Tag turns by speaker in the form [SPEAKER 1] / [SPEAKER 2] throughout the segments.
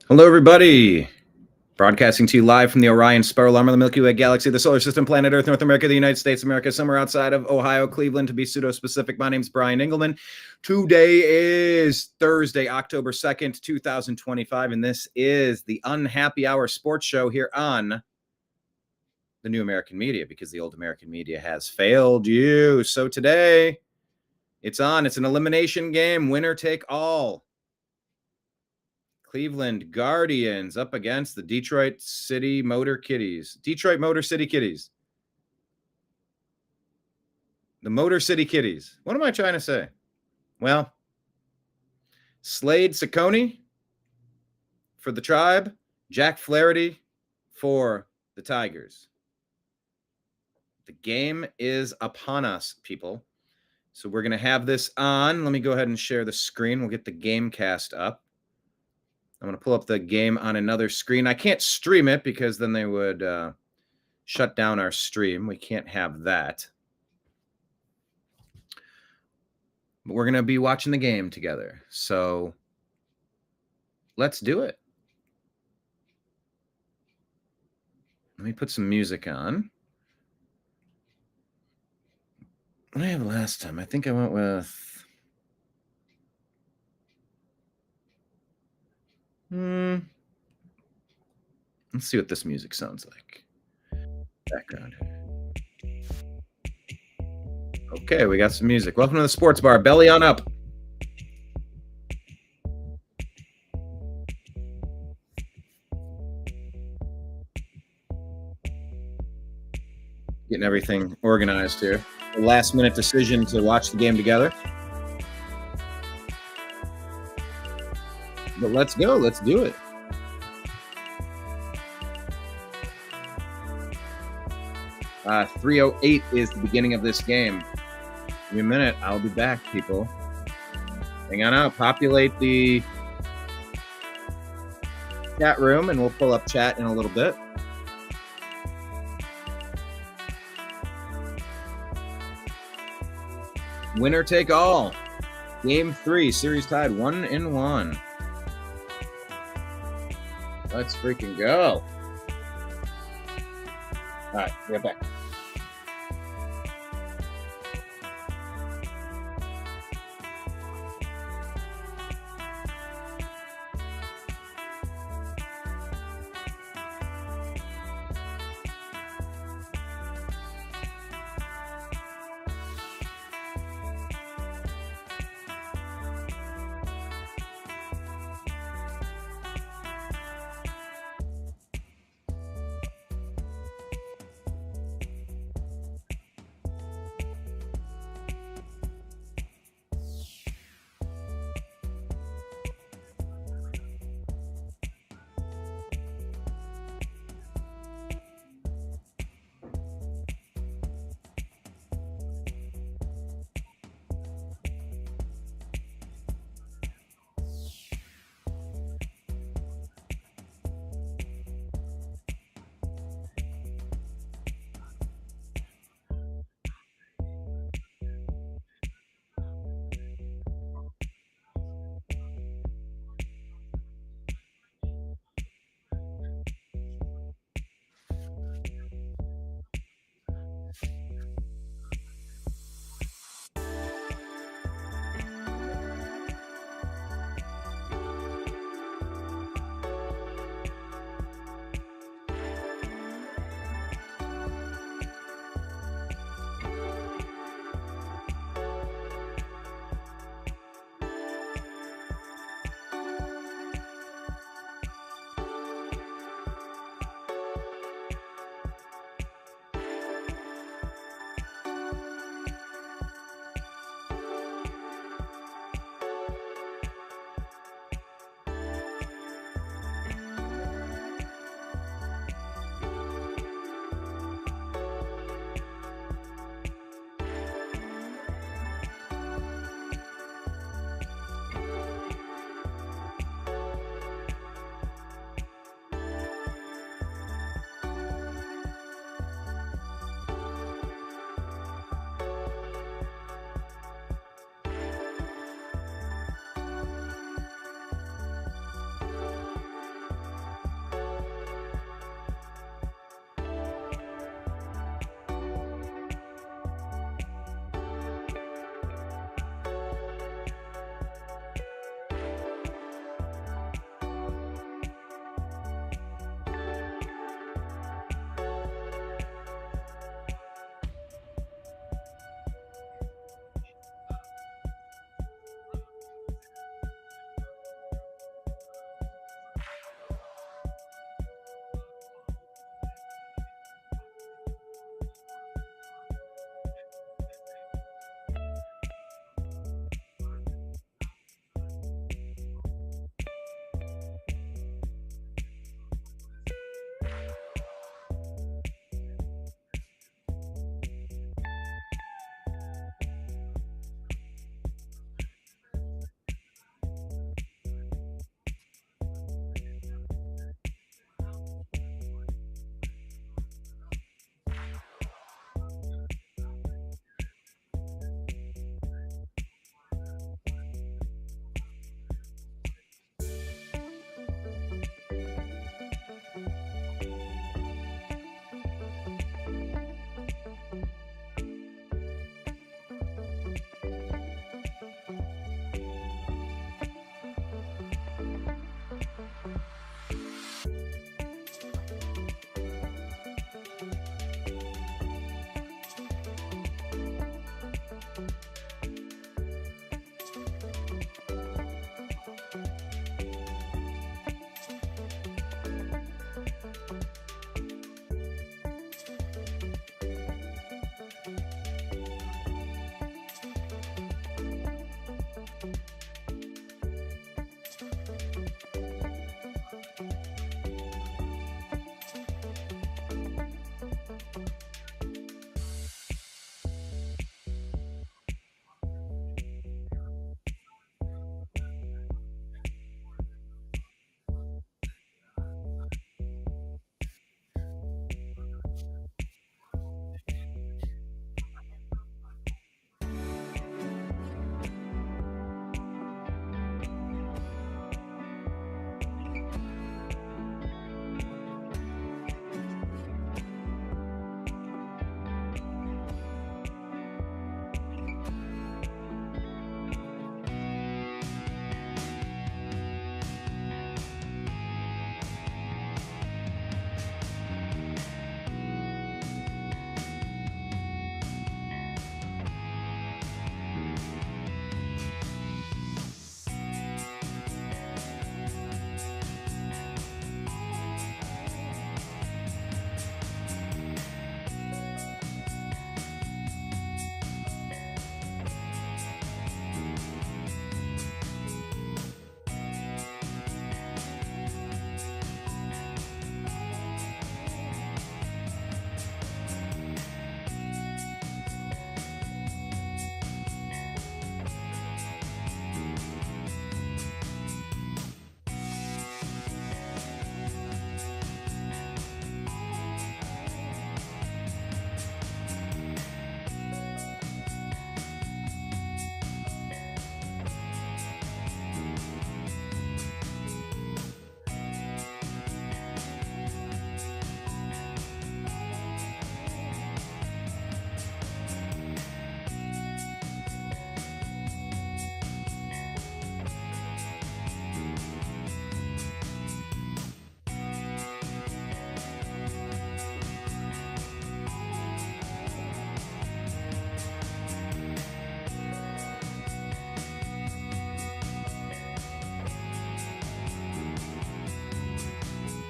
[SPEAKER 1] Hello, everybody. Broadcasting to you live from the Orion Spiral Arm of the Milky Way Galaxy, the solar system, planet Earth, North America, the United States, America, somewhere outside of Ohio, Cleveland, to be pseudo-specific. My name's Brian Engelman. Today is Thursday, October 2nd, 2025, and this is the Unhappy Hour Sports Show here on the new American media, because the old American media has failed you. So today, it's on. It's an elimination game, winner take all. Cleveland Guardians up against the Detroit City Motor Kitties. Detroit Motor City Kitties. The Motor City Kitties. What am I trying to say? Well, Slade Ciccone for the Tribe, Jack Flaherty for the Tigers. The game is upon us, people. So we're going to have this on. Let me go ahead and share the screen. We'll get the game cast up. I'm going to pull up the game on another screen. I can't stream it because then they would shut down our stream. We can't have that. But we're going to be watching the game together. So let's do it. Let me put some music on. What did I have last time? I think I went with... Let's see what this music sounds like. Background. Okay, we got some music. Welcome to the sports bar. Belly on up. Getting everything organized here. A last minute decision to watch the game together. But let's go. Let's do it. Uh, 3:08 is the beginning of this game. In a minute, I'll be back, people. Hang on out. Populate the chat room, and we'll pull up chat in a little bit. Winner take all. Game 3, series tied 1-1. Let's freaking go. All right, we're back.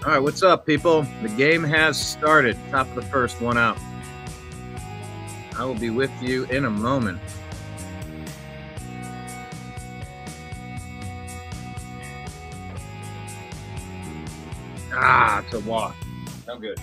[SPEAKER 1] All right, what's up, people? The game has started. Top of the first, one out. I will be with you in a moment. It's a walk. No good.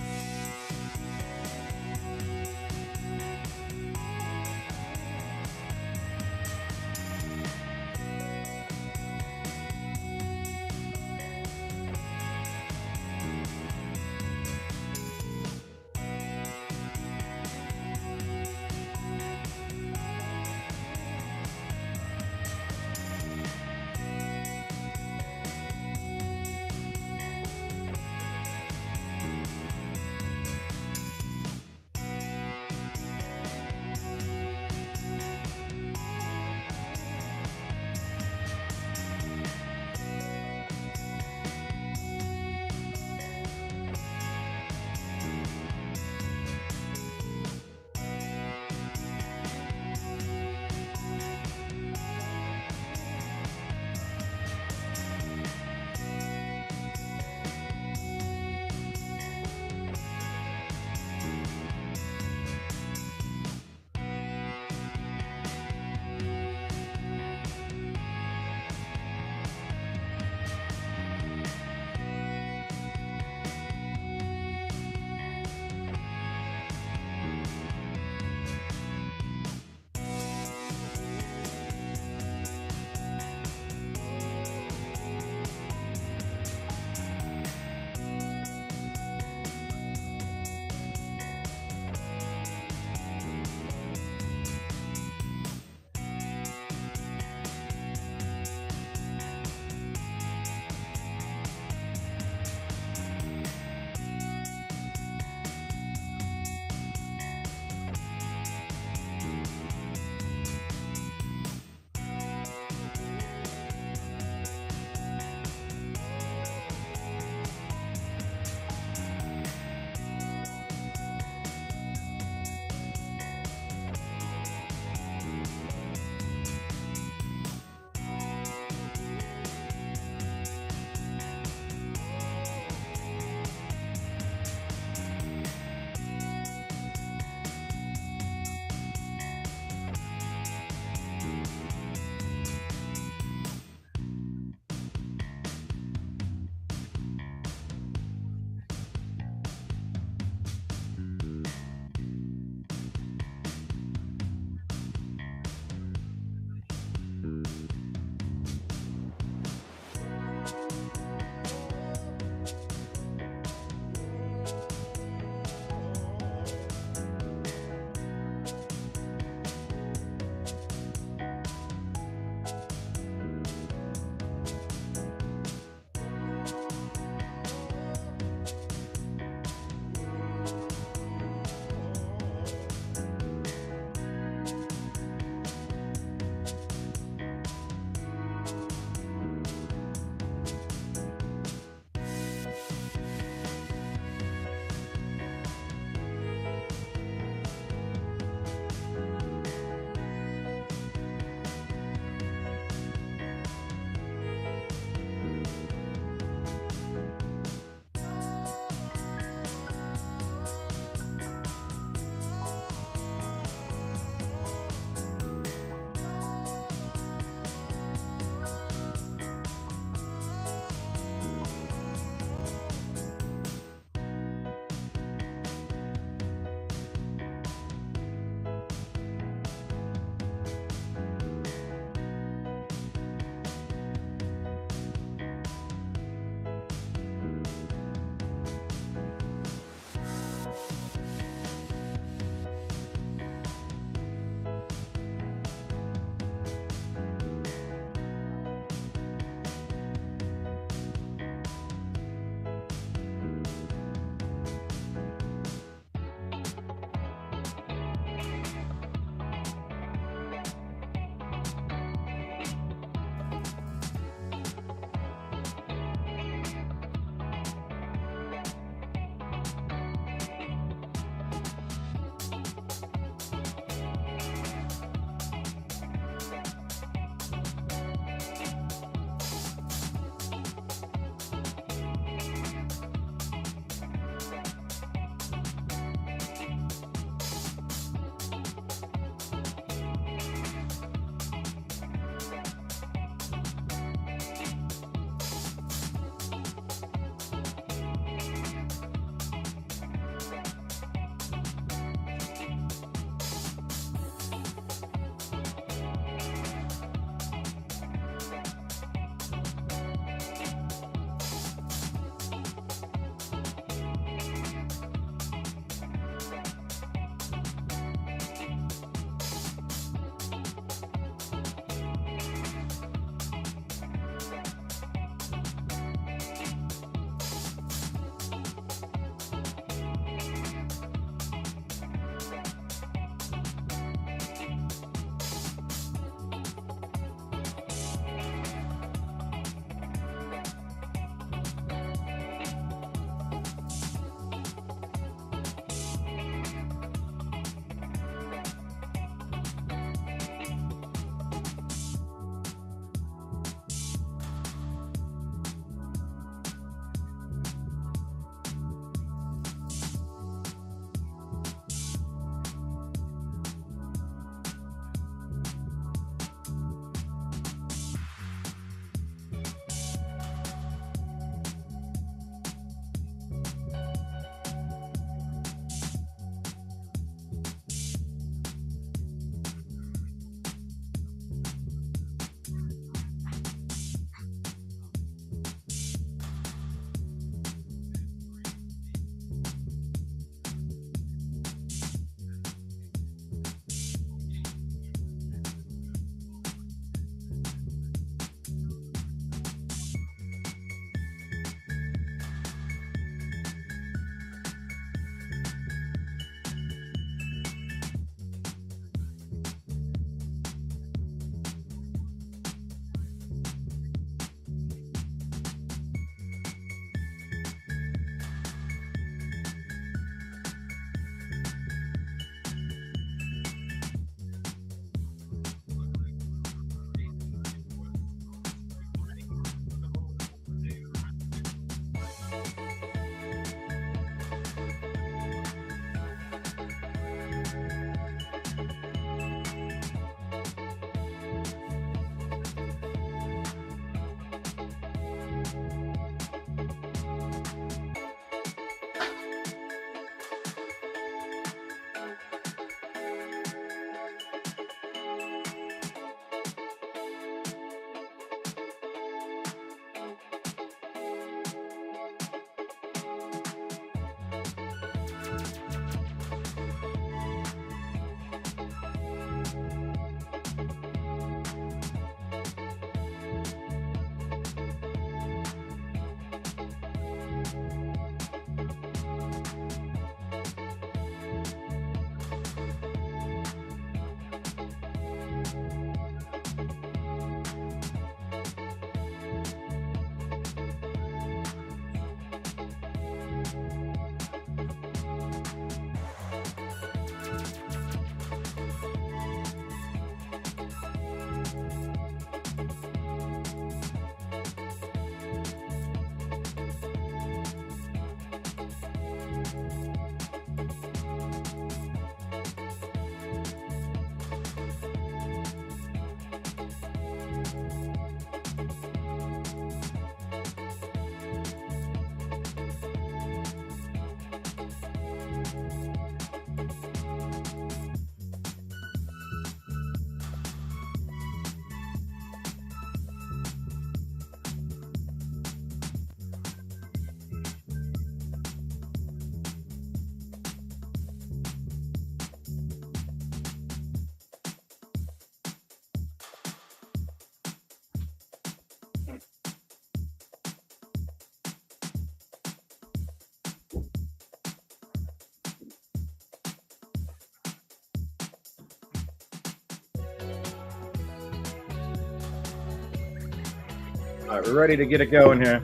[SPEAKER 1] All right, we're ready to get it going here.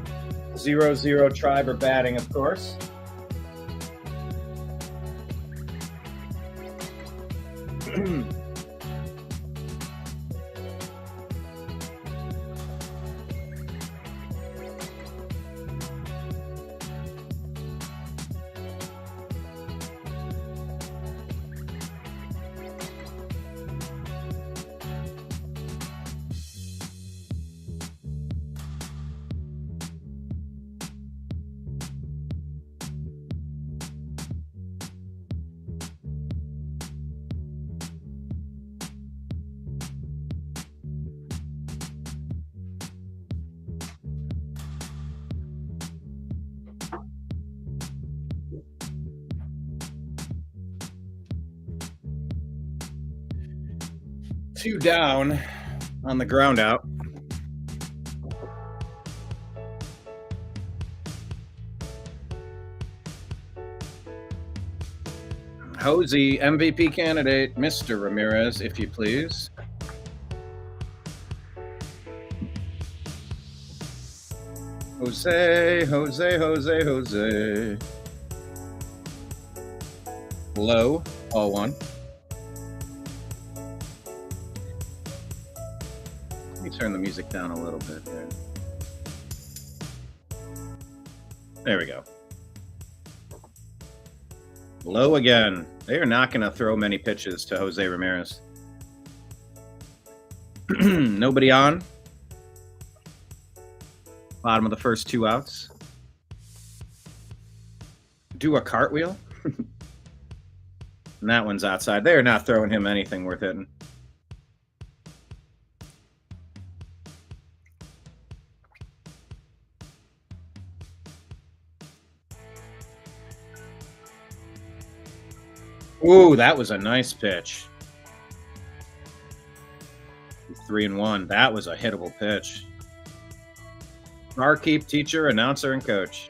[SPEAKER 1] 0-0 Tribe are batting, of course. Two down on the ground out. Odysee, MVP candidate, Mr. Ramirez, if you please. Jose. Low, all one. Let me turn the music down a little bit here. There we go. Low again. They are not going to throw many pitches to Jose Ramirez. Nobody on. Bottom of the first 2 outs. Do a cartwheel. And that one's outside. They are not throwing him anything worth hitting. Ooh, that was a nice pitch. 3-1. That was a hittable pitch. Barkeep, teacher, announcer, and coach.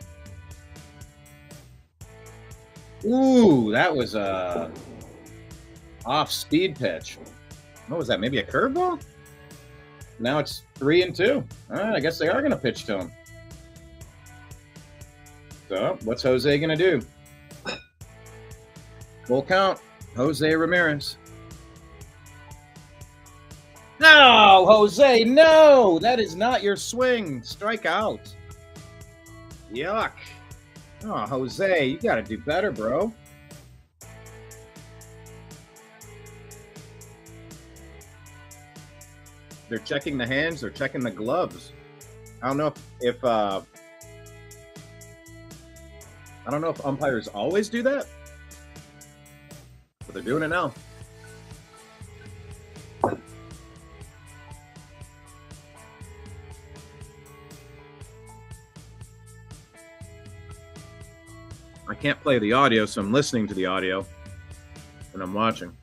[SPEAKER 1] Ooh, that was a off-speed pitch. What was that? Maybe a curveball? Now it's 3-2. All right, I guess they are going to pitch to him. So, what's Jose going to do? Full count. Jose Ramirez. No, Jose, no! That is not your swing. Strike out. Yuck. Oh, Jose, you got to do better, bro. They're checking the hands. They're checking the gloves. I don't know if I don't know if umpires always do that, but they're doing it now. I can't play the audio, so I'm listening to the audio when I'm watching.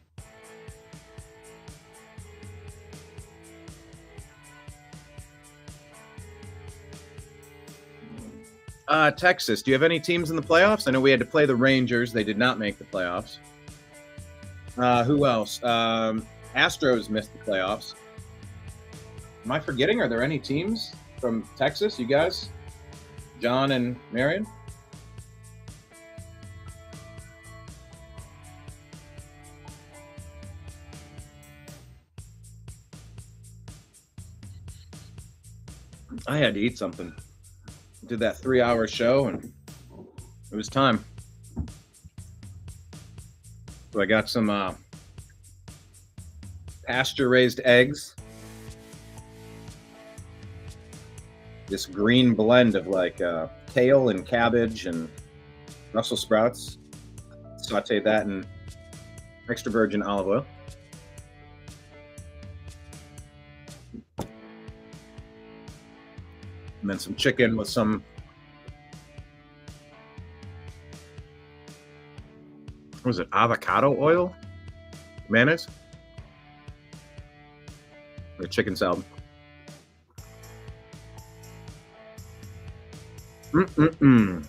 [SPEAKER 1] Texas, do you have any teams in the playoffs? I know we had to play the Rangers. They did not make the playoffs. Who else? Astros missed the playoffs. Am I forgetting? Are there any teams from Texas, you guys? John and Marion? I had to eat something. Did that 3-hour show and it was time. So I got some pasture-raised eggs. This green blend of like kale and cabbage and Brussels sprouts. Sauteed that in extra virgin olive oil. And then some chicken with some, what was it, avocado oil? Mayonnaise? Or chicken salad. Mm-mm-mm.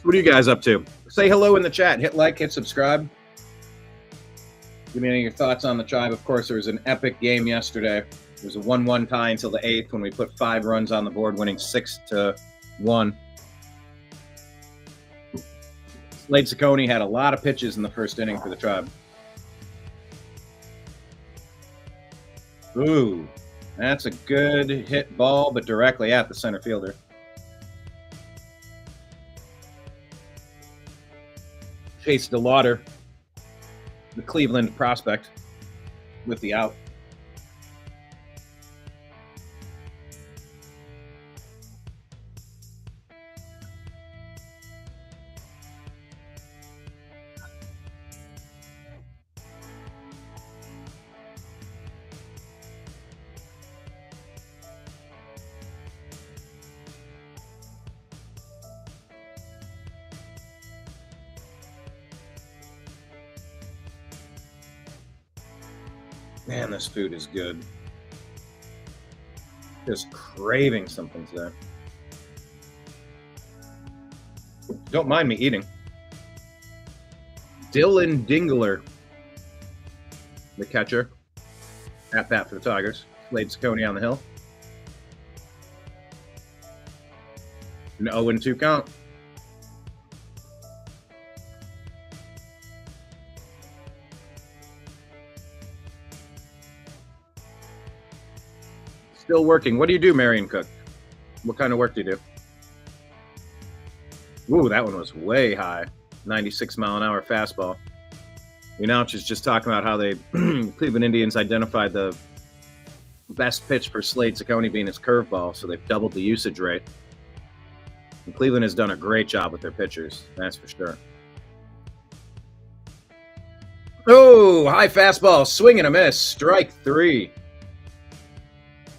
[SPEAKER 1] What are you guys up to? Say hello in the chat. Hit like, hit subscribe. Give me any of your thoughts on the Tribe. Of course, there was an epic game yesterday. It was a 1-1 tie until the 8th when we put 5 runs on the board, winning 6-1. Slade Ciccone had a lot of pitches in the first inning for the Tribe. Ooh, that's a good hit ball, but directly at the center fielder. Chase DeLauder, the Cleveland prospect, with the out. Man, this food is good. Just craving something today. Don't mind me eating. Dylan Dingler, the catcher, at bat for the Tigers. Slade Ciccone on the hill. An 0-2 count. Still working. What do you do, Marion Cook? What kind of work do you do? Ooh, that one was way high. 96-mile-an-hour fastball. The announcer is just talking about how they Cleveland Indians identified the best pitch for Slade Ciccone being his curveball, so they've doubled the usage rate. And Cleveland has done a great job with their pitchers, that's for sure. Oh, high fastball, swing and a miss, strike 3.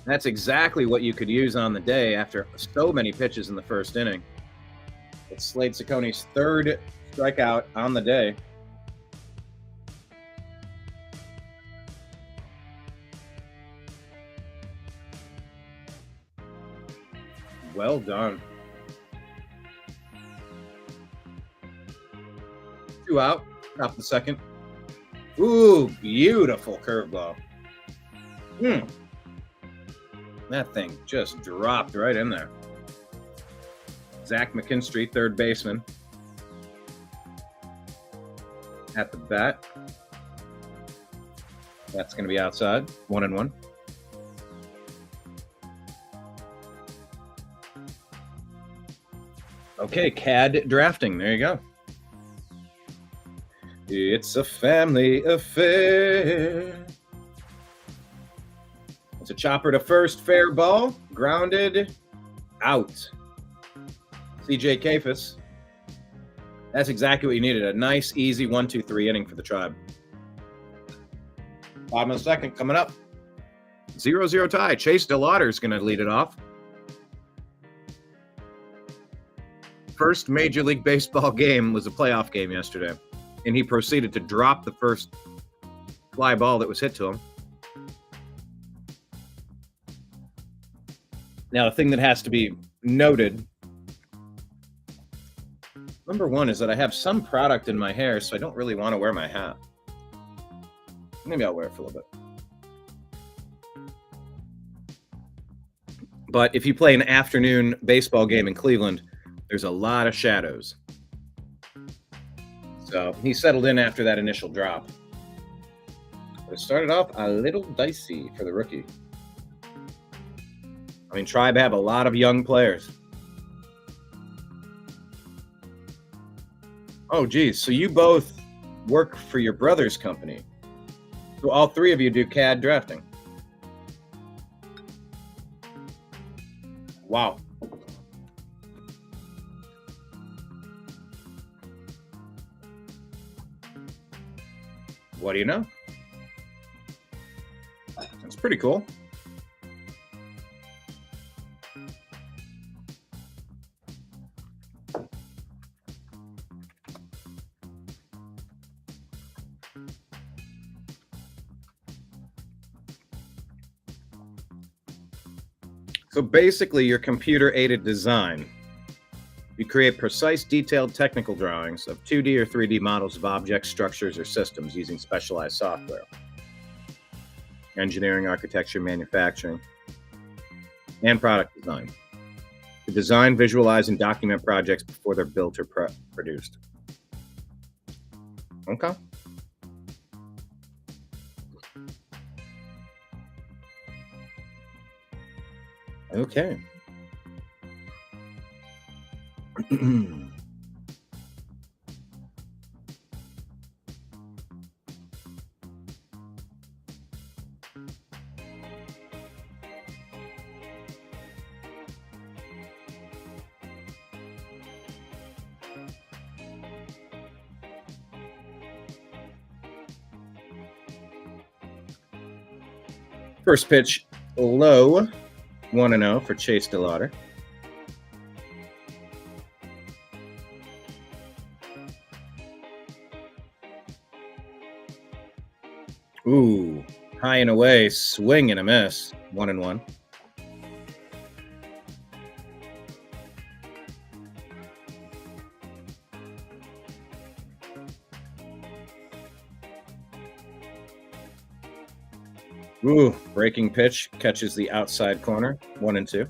[SPEAKER 1] That's exactly what you could use on the day after so many pitches in the first inning. It's Slade Ciccone's 3rd strikeout on the day. Well done. 2 out, top of the second. Ooh, beautiful curveball. That thing just dropped right in there. Zach McKinstry, 3rd baseman, at the bat. That's going to be outside, 1-1. Okay, CAD drafting. There you go. It's a family affair. It's a chopper to first, fair ball, grounded, out. CJ Kafis. That's exactly what you needed. A nice, easy 1-2-3 inning for the Tribe. Bottom of the second coming up. 0-0 tie. Chase DeLauder is going to lead it off. First Major League Baseball game was a playoff game yesterday, and he proceeded to drop the first fly ball that was hit to him. Now, the thing that has to be noted, number one, is that I have some product in my hair, so I don't really want to wear my hat. Maybe I'll wear it for a little bit. But if you play an afternoon baseball game in Cleveland, there's a lot of shadows. So he settled in after that initial drop. But it started off a little dicey for the rookie. I mean, Tribe have a lot of young players. Oh, geez. So you both work for your brother's company. So all 3 of you do CAD drafting. Wow. What do you know? That's pretty cool. So basically, your computer-aided design You create precise, detailed technical drawings of 2D or 3D models of objects, structures, or systems using specialized software. Engineering, architecture, manufacturing, and product design. To design, visualize, and document projects before they're built or produced. Okay. Okay. First pitch, low, 1-0 for Chase Dlive. Ooh, high and away, swing and a miss, 1-1. Ooh, breaking pitch, catches the outside corner, 1-2.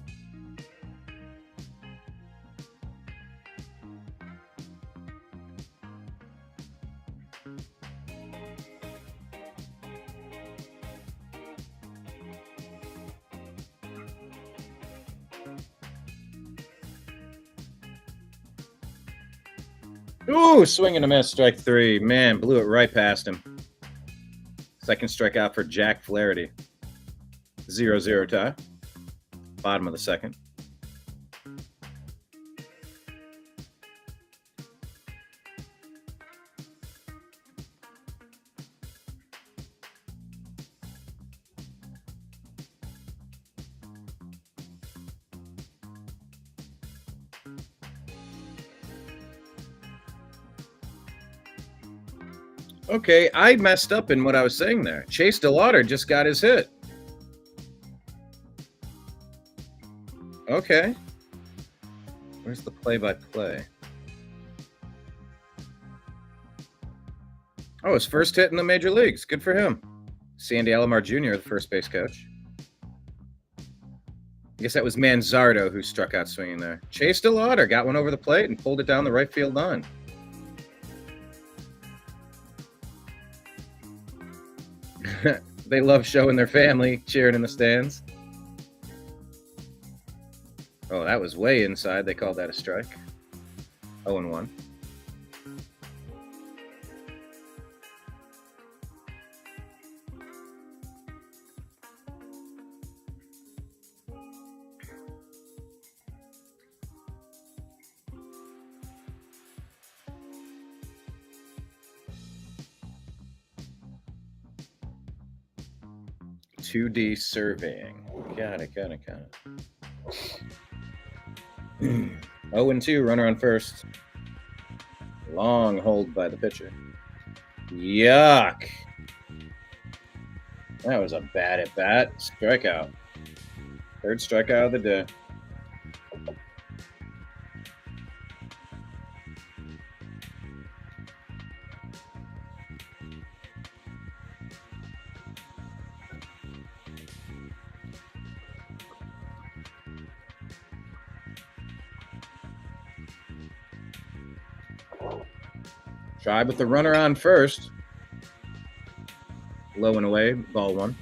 [SPEAKER 1] Ooh, swing and a miss, strike 3. Man, blew it right past him. Second strikeout for Jack Flaherty. 0-0 tie. Bottom of the second. Okay, I messed up in what I was saying there. Chase Dlive just got his hit. Okay. Where's the play-by-play? Oh, his first hit in the major leagues. Good for him. Sandy Alomar Jr., the first base coach. I guess that was Manzardo who struck out swinging there. Chase Dlive got one over the plate and pulled it down the right field line. They love showing their family cheering in the stands. Oh, that was way inside. They called that a strike. 0-1. $2D surveying. Got it. 0-2, runner on first. Long hold by the pitcher. Yuck. That was a bad at bat. Strikeout. Third strikeout of the day. Tried with the runner on first. Low and away, ball 1.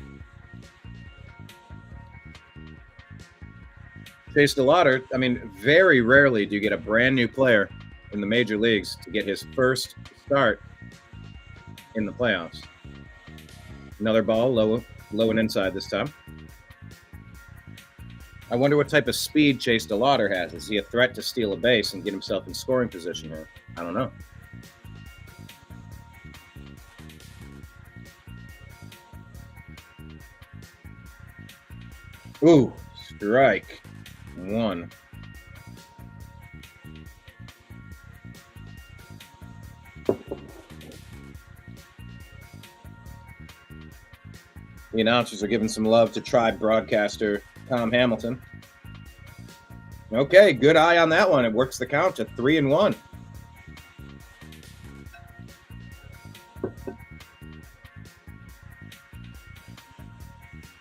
[SPEAKER 1] Chase Dlive, I mean, very rarely do you get a brand new player in the major leagues to get his first start in the playoffs. Another ball, low and inside this time. I wonder what type of speed Chase Dlive has. Is he a threat to steal a base and get himself in scoring position here? I don't know. Ooh, strike 1. The announcers are giving some love to Tribe broadcaster Tom Hamilton. Okay, good eye on that one. It works the count to 3-1.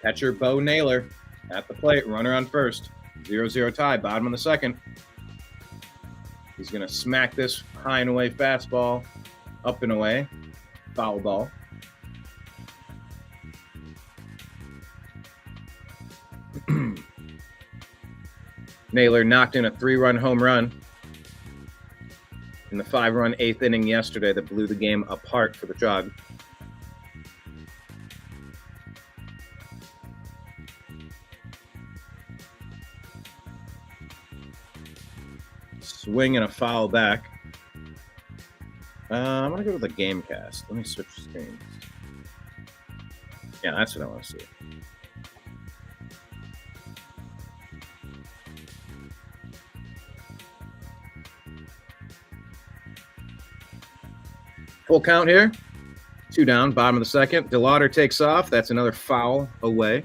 [SPEAKER 1] Catcher Bo Naylor at the plate. Runner on first. 0-0 tie. Bottom of the second. He's going to smack this high and away fastball up and away. Foul ball. Naylor knocked in a 3-run home run in the 5-run 8th inning yesterday that blew the game apart for the Tribe. Swing and a foul back. I'm going to go with a game cast. Let me switch screens. Yeah, that's what I want to see. Full count here. 2 down, bottom of the second. DeLauder takes off. That's another foul away.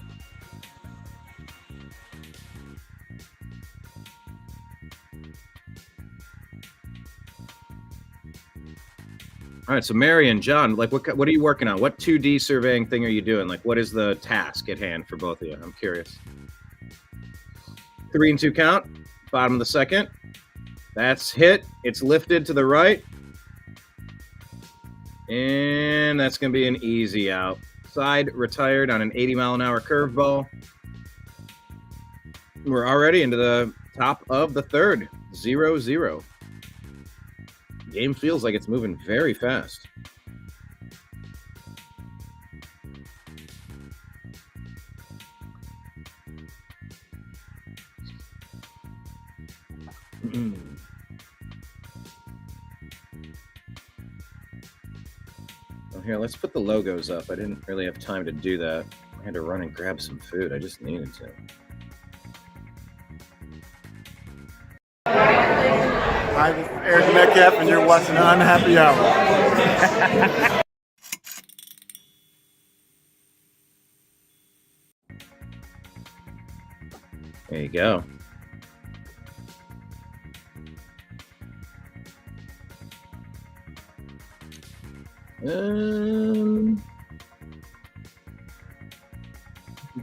[SPEAKER 1] All right, so Mary and John, like, what are you working on? What 2D surveying thing are you doing? Like, what is the task at hand for both of you? I'm curious. 3-2 count, bottom of the second. That's hit. It's lifted to the right. And that's going to be an easy out. Side retired on an 80-mile-an-hour curveball. We're already into the top of the third. 0-0. Game feels like it's moving very fast. Well, here, let's put the logos up. I didn't really have time to do that. I had to run and grab some food. I just needed to.
[SPEAKER 2] Hi, this is Eric Metcalf, and you're watching Unhappy Hour.
[SPEAKER 1] There you go.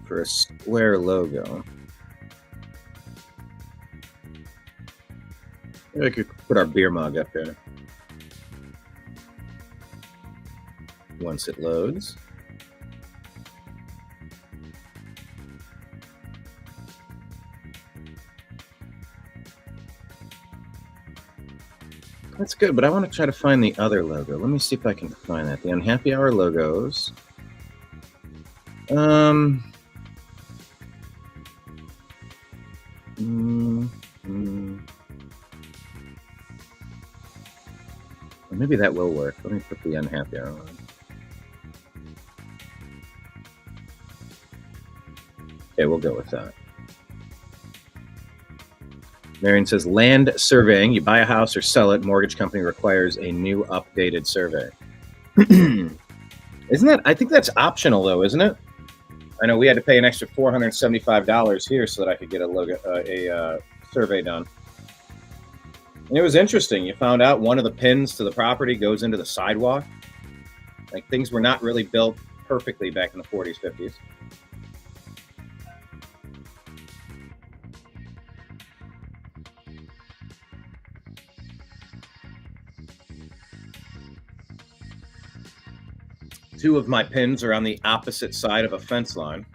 [SPEAKER 1] For a square logo. Maybe I could put our beer mug up there. Once it loads. That's good, but I want to try to find the other logo. Let me see if I can find that. The Unhappy Hour logos. Maybe that will work. Let me put the Unhappy Hour on. Okay, we'll go with that. Marion says, land surveying. You buy a house or sell it. Mortgage company requires a new updated survey. Isn't that? I think that's optional, though, isn't it? I know we had to pay an extra $475 here so that I could get a survey done. And it was interesting. You found out one of the pins to the property goes into the sidewalk. Like, things were not really built perfectly back in the 40s, 50s. Two of my pins are on the opposite side of a fence line.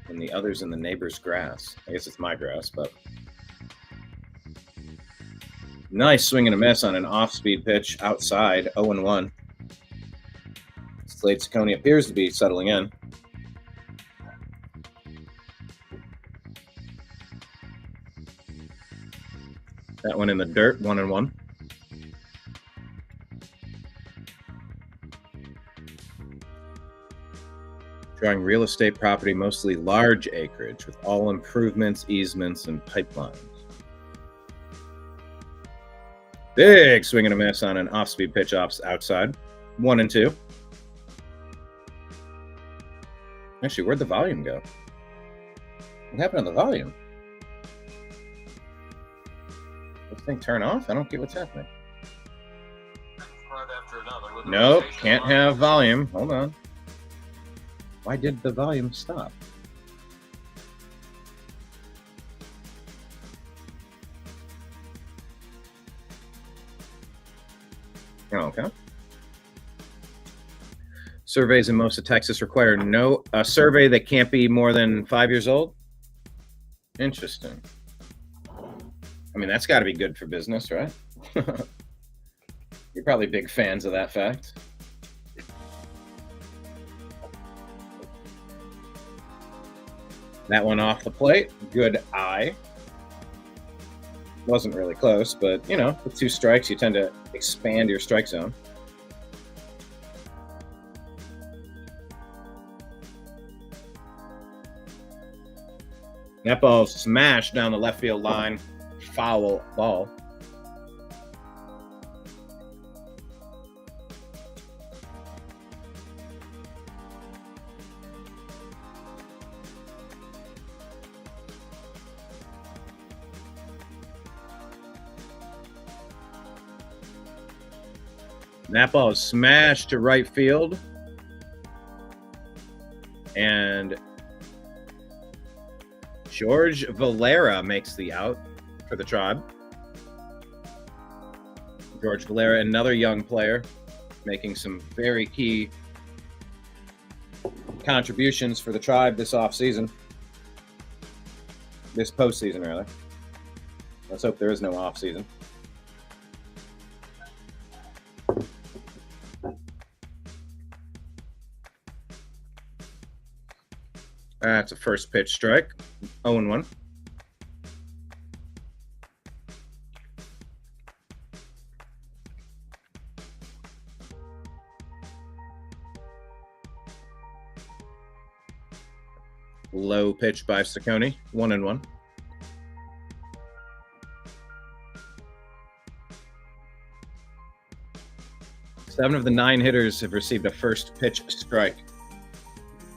[SPEAKER 1] And the other's in the neighbor's grass. I guess it's my grass, but... Nice swing and a miss on an off-speed pitch outside, 0-1. Slade Ciccone appears to be settling in. That one in the dirt, 1-1. Drawing real estate property, mostly large acreage, with all improvements, easements, and pipelines. Big swing and a miss on an off-speed pitch outside. 1-2. Actually, where'd the volume go? What happened to the volume? Thing turn off? I don't get what's happening. Nope, can't have volume. Hold on. Why did the volume stop? Okay. Surveys in most of Texas require a survey that can't be more than 5 years old. Interesting. I mean, that's got to be good for business, right? You're probably big fans of that fact. That one off the plate. Good eye. Wasn't really close, but, you know, with 2 strikes, you tend to expand your strike zone. That ball smashed down the left field line. Foul ball. That ball is smashed to right field. And George Valera makes the out for the Tribe. George Valera, another young player, making some very key contributions for the Tribe this offseason. This postseason, rather. Let's hope there is no offseason. That's a first pitch strike. 0-1. Low pitch by Ciccone. 1-1. Seven of the 9 hitters have received a first pitch strike.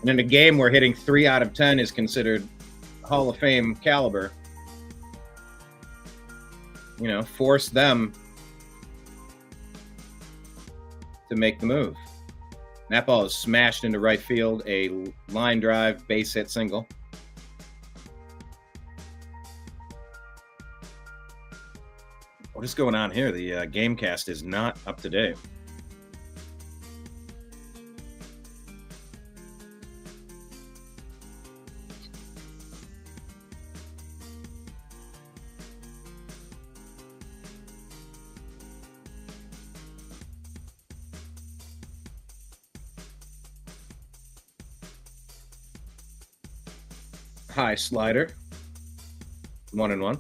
[SPEAKER 1] And in a game where hitting 3 out of 10 is considered Hall of Fame caliber, you know, force them to make the move. That ball is smashed into right field, a line drive, base hit single. What is going on here? The Gamecast is not up to date. High slider. 1-1.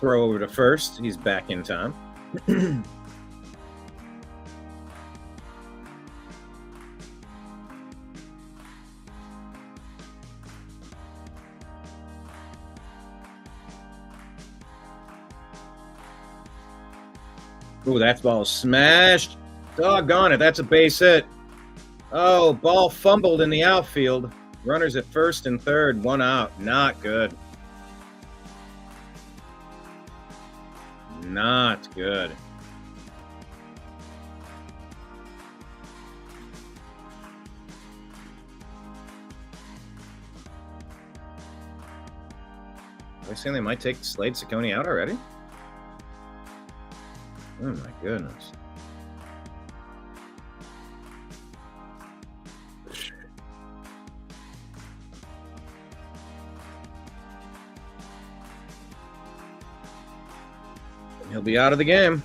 [SPEAKER 1] Throw over to first. He's back in time. Ooh, that ball smashed. Doggone it, that's a base hit. Oh, ball fumbled in the outfield. Runners at first and third, 1 out. Not good. Not good. Are they saying they might take Slade Ciccone out already? Oh my goodness. He'll be out of the game.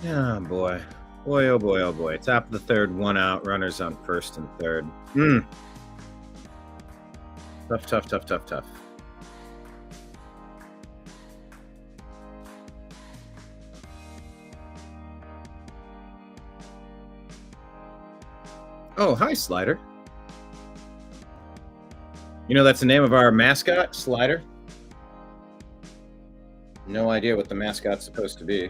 [SPEAKER 1] Oh, boy. Boy, oh, boy, oh, boy. Top of the third, 1 out. Runners on first and third. Tough, tough, tough, tough, tough. Oh, hi, Slider. You know, that's the name of our mascot, Slider. No idea what the mascot's supposed to be.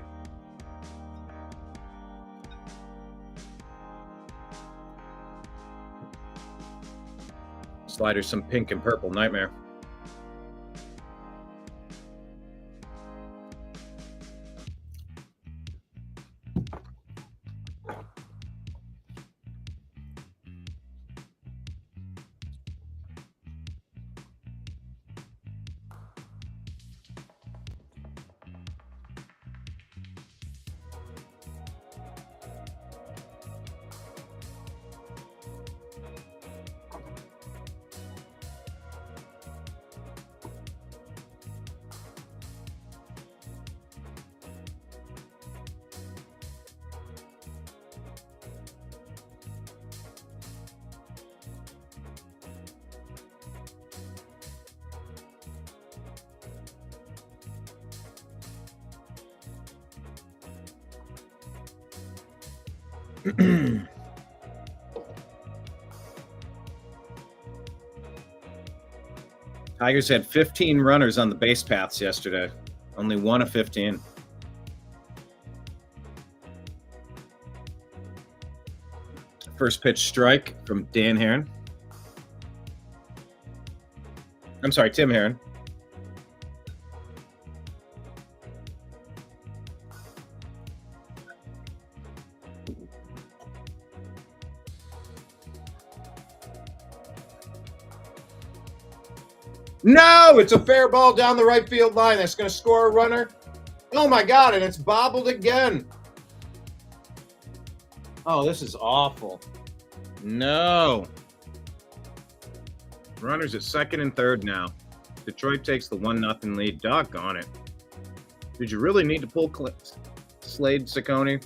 [SPEAKER 1] Slider's some pink and purple nightmare. Tigers had 15 runners on the base paths yesterday. Only 1 of 15. First pitch strike from Dan Heron. I'm sorry, Tim Heron. No, it's a fair ball down the right field line. That's going to score a runner. Oh, my God, and it's bobbled again. Oh, this is awful. No. Runners at second and third now. Detroit takes the 1-0 lead. Doggone it. Did you really need to pull Slade Ciccone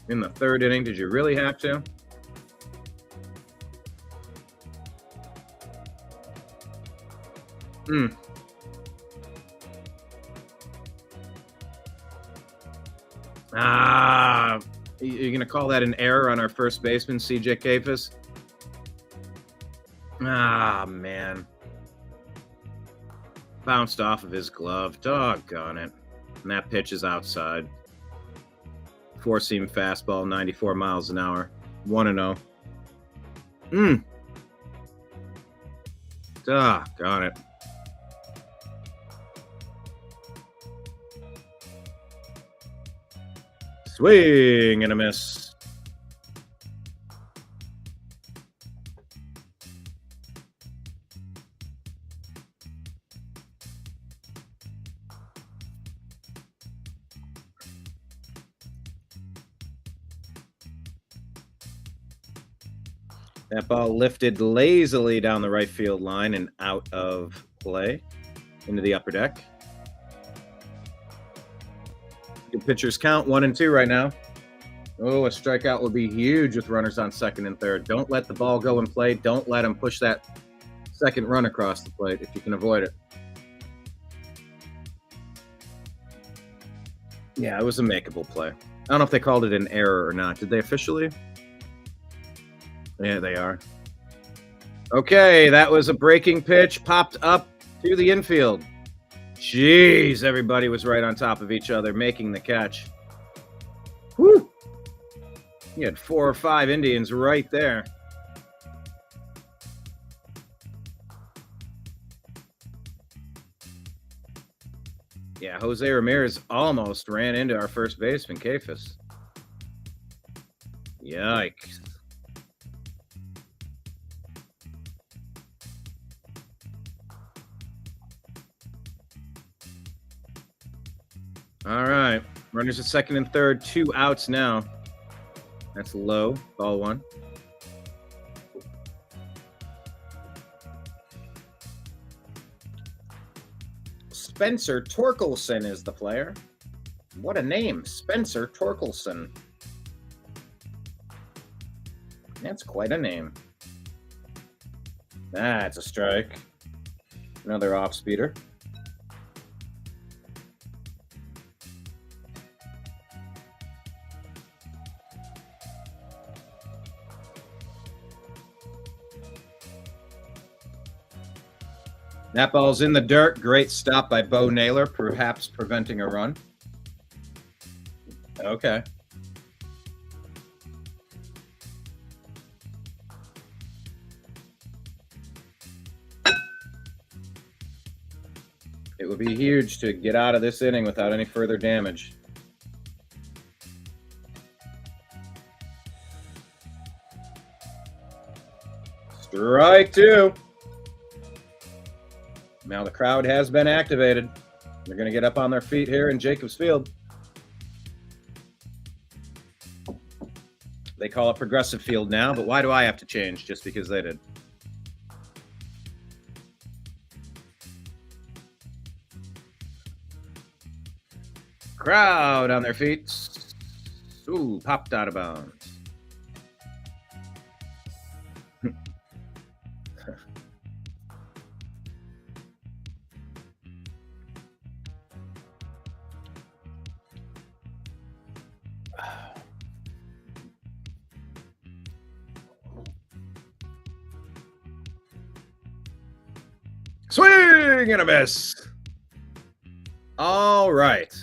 [SPEAKER 1] in the third inning? Did you really have to? You're going to call that an error on our first baseman, CJ Kafis? Man. Bounced off of his glove. Doggone it. And that pitch is outside. Four-seam fastball, 94 miles an hour. 1-0. Doggone it. Swing and a miss. That ball lifted lazily down the right field line and out of play into the upper deck. Good pitchers count 1 and 2 right now. Oh, a strikeout would be huge with runners on second and third. Don't let the ball go in play. Don't let him push that second run across the plate if you can avoid it. Yeah, it was a makeable play. I don't know if they called it an error or not. Did they officially? Yeah, they are. Okay, that was a breaking pitch. Popped up to the infield. Jeez, everybody was right on top of each other, making the catch. Whew. You had 4 or 5 Indians right there. Yeah, Jose Ramirez almost ran into our first baseman, Kafis. Yikes. All right. Runners at second and third, 2 outs now. That's low. Ball 1. Spencer Torkelson is the player. What a name, Spencer Torkelson. That's quite a name. That's a strike. Another off speeder. That ball's in the dirt. Great stop by Bo Naylor, perhaps preventing a run. Okay. It would be huge to get out of this inning without any further damage. Strike two. Now the crowd has been activated. They're going to get up on their feet here in Jacobs Field. They call it Progressive Field now, but why do I have to change just because they did? Crowd on their feet. Ooh, popped out of bounds. Swing and a miss. All right.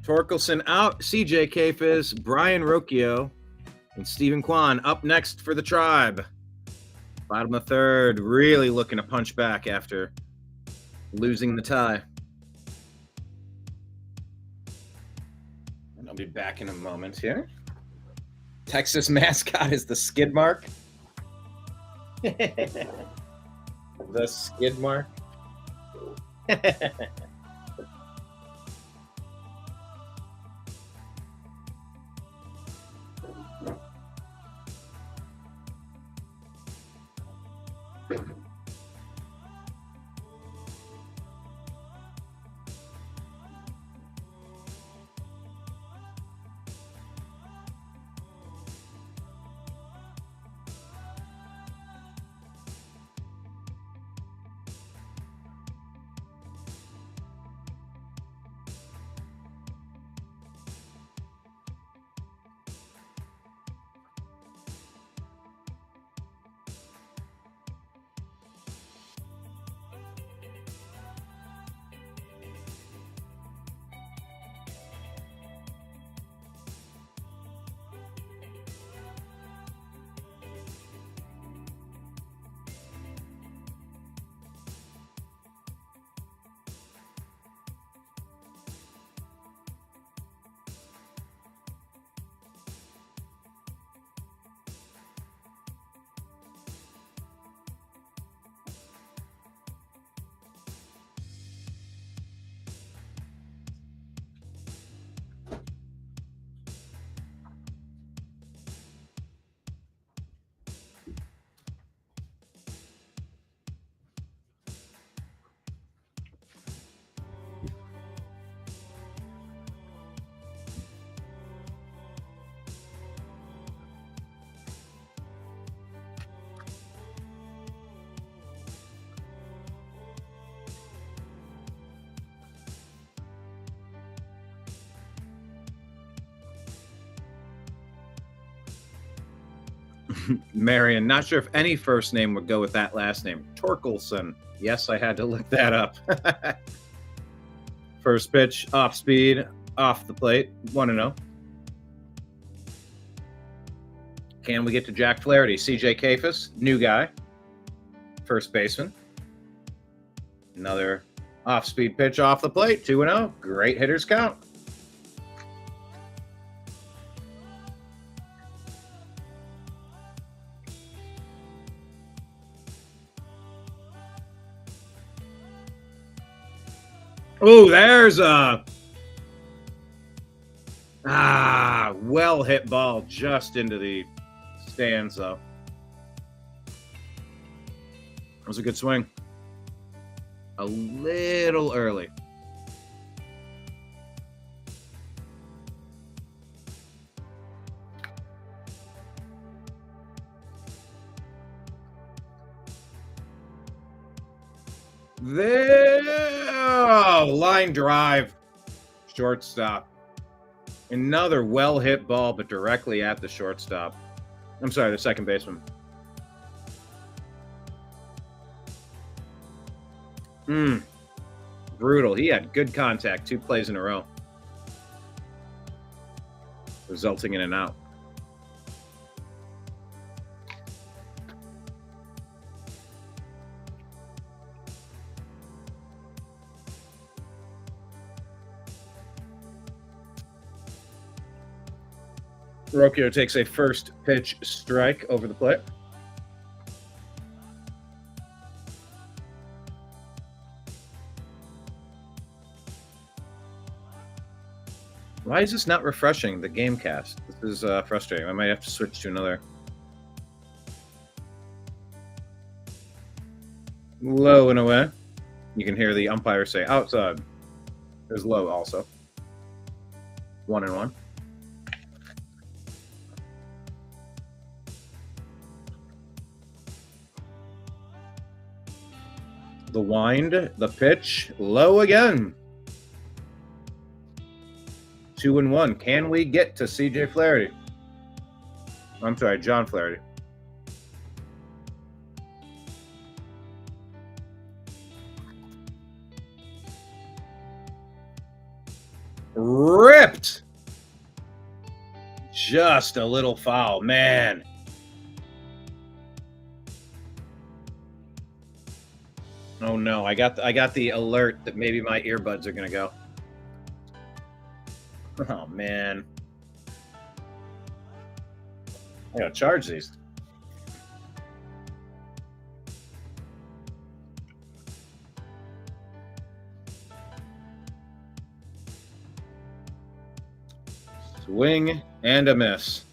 [SPEAKER 1] Torkelson out, CJ Kafis, Brian Rocchio, and Stephen Kwan up next for the Tribe. Bottom of the third, really looking to punch back after losing the tie. And I'll be back in a moment here. Texas mascot is the skid mark. The skid mark. Marion, not sure if any first name would go with that last name. Torkelson. Yes, I had to look that up. First pitch, off speed, off the plate, 1-0. Can we get to Jack Flaherty? CJ Kafis, new guy, first baseman. Another off-speed pitch off the plate, 2-0. Great hitters count. Oh, there's a well hit ball just into the stands, though. It was a good swing. A little early. Line drive. Shortstop. Another well-hit ball, but directly at the shortstop. I'm sorry, the second baseman. Brutal. He had good contact 2 plays in a row, resulting in an out. Rocchio takes a first pitch strike over the plate. Why is this not refreshing the game cast? This is frustrating. I might have to switch to another. Low and away. You can hear the umpire say outside. There's low also. 1-1. The wind, the pitch, low again. 2-1. Can we get to CJ Flaherty? I'm sorry, John Flaherty. Ripped. Just a little foul, man. Oh no, I got the alert that maybe my earbuds are gonna go. Oh man. I gotta charge these. Swing and a miss.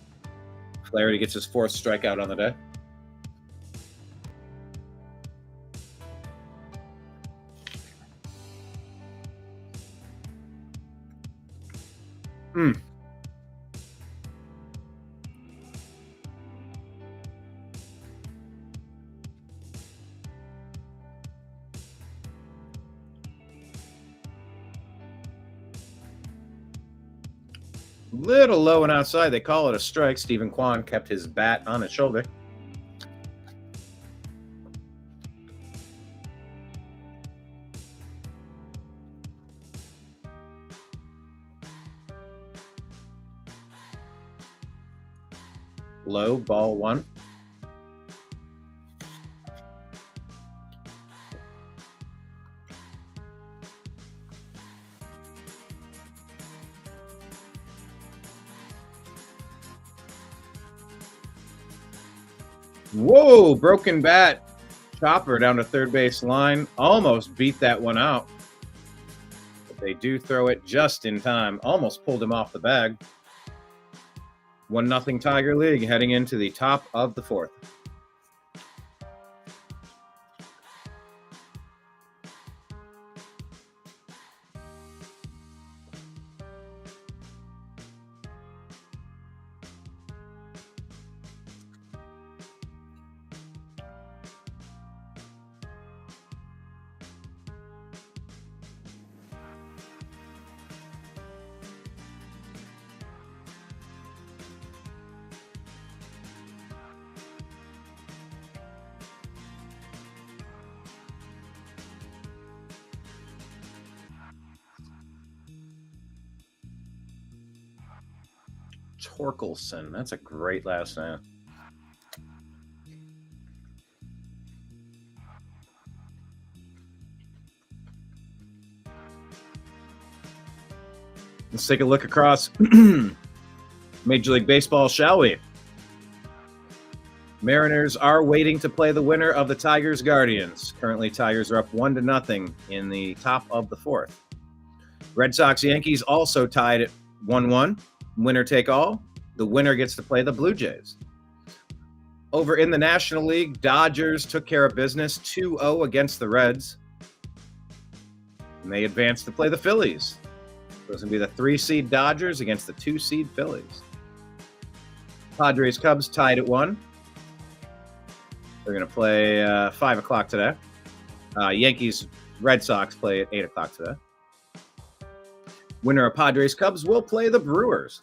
[SPEAKER 1] Flaherty gets his 4th strikeout on the day. Little low and outside. They call it a strike. Stephen Kwan kept his bat on his shoulder. Low, ball 1. Whoa, broken bat. Chopper down to third base line. Almost beat that one out. But they do throw it just in time. Almost pulled him off the bag. 1-0 Tiger League heading into the top of the 4th. Torkelson. That's a great last name. Let's take a look across Major League Baseball, shall we? Mariners are waiting to play the winner of the Tigers Guardians. Currently, Tigers are up 1-0 in the top of the 4th. Red Sox Yankees also tied at 1-1. Winner take all. The winner gets to play the Blue Jays. Over in the National League, Dodgers took care of business 2-0 against the Reds. And they advanced to play the Phillies. So it's going to be the 3-seed Dodgers against the 2-seed Phillies. Padres Cubs tied at 1. They're going to play 5 o'clock today. Yankees Red Sox play at 8 o'clock today. Winner of Padres Cubs will play the Brewers.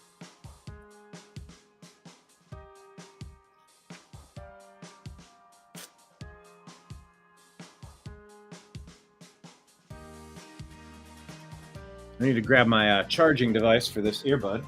[SPEAKER 1] I need to grab my charging device for this earbud.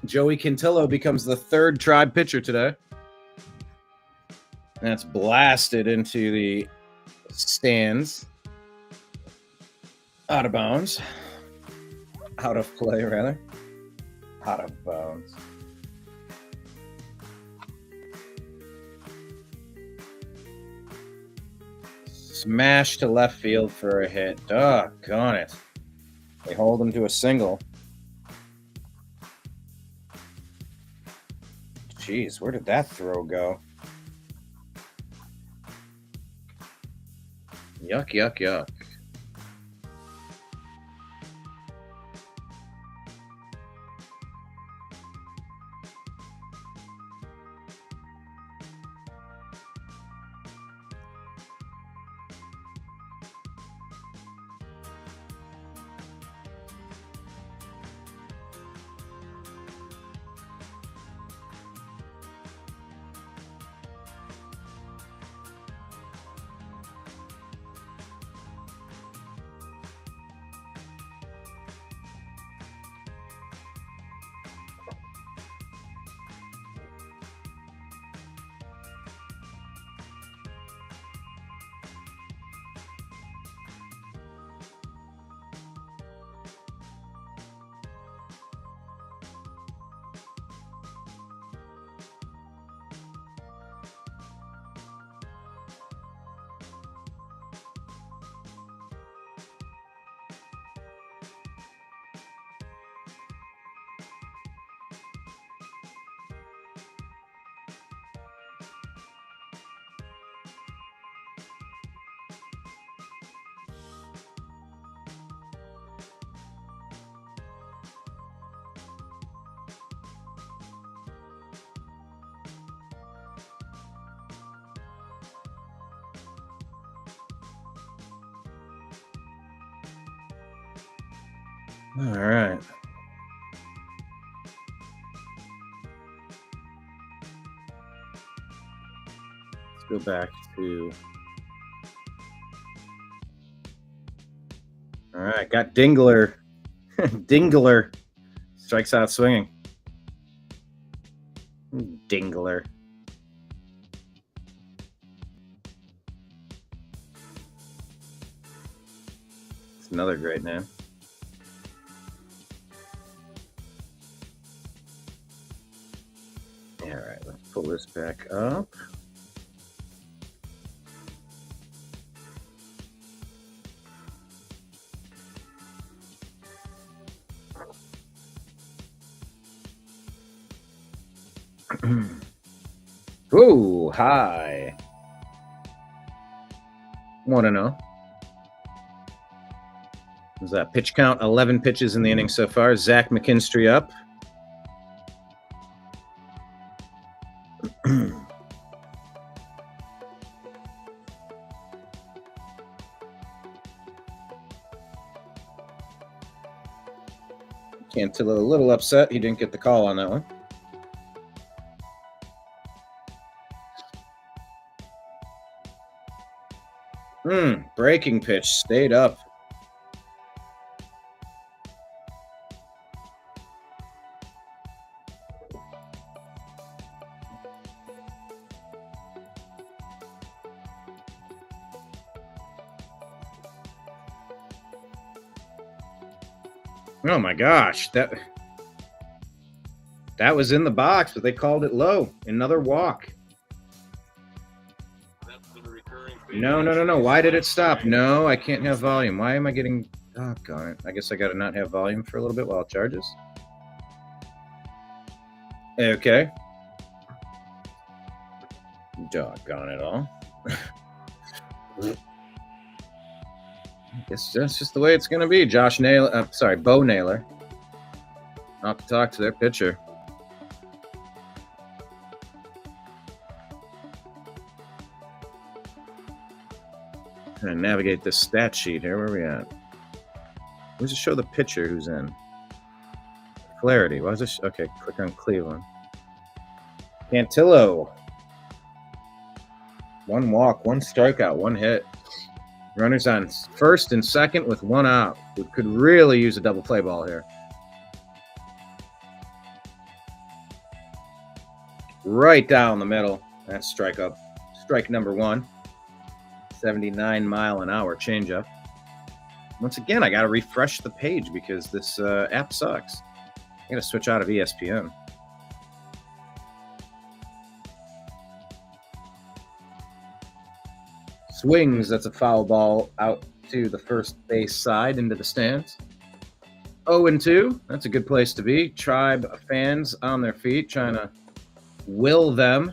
[SPEAKER 1] Joey Quintillo becomes the third Tribe pitcher today. That's blasted into the stands. Out of bounds. Out of play, rather. Out of bounds. Smash to left field for a hit. Doggone it. They hold him to a single. Jeez, where did that throw go? Yuck, yuck, yuck. All right. Let's go back to. All right, got Dingler. Dingler strikes out swinging. Dingler. It's another great name. All right, let's pull this back up. Ooh, hi. Want to know? Was that pitch count? 11 pitches in the inning so far. Zach McKinstry up. Cantillo a little upset he didn't get the call on that one. Breaking pitch stayed up. Oh my gosh, that was in the box, but they called it low. Another walk. No. Why did it stop? No, I can't have volume. Why am I getting... Oh, God. I guess I got to not have volume for a little bit while it charges. Okay. Doggone it all. I guess that's just the way it's going to be. Bo Naylor. Not to talk to their pitcher. Trying to navigate this stat sheet here. Where are we at? Where's it show the pitcher who's in? Flaherty. Why is this? Okay, click on Cleveland. Cantillo. 1 walk, 1 strikeout, 1 hit. Runners on first and second with 1 out. We could really use a double play ball here. Right down the middle. That's strike number 1. 79-mile-an-hour changeup. Once again, I got to refresh the page because this app sucks. I got to switch out of ESPN. Swings. That's a foul ball out to the first base side into the stands. 0-2. That's a good place to be. Tribe fans on their feet trying to will them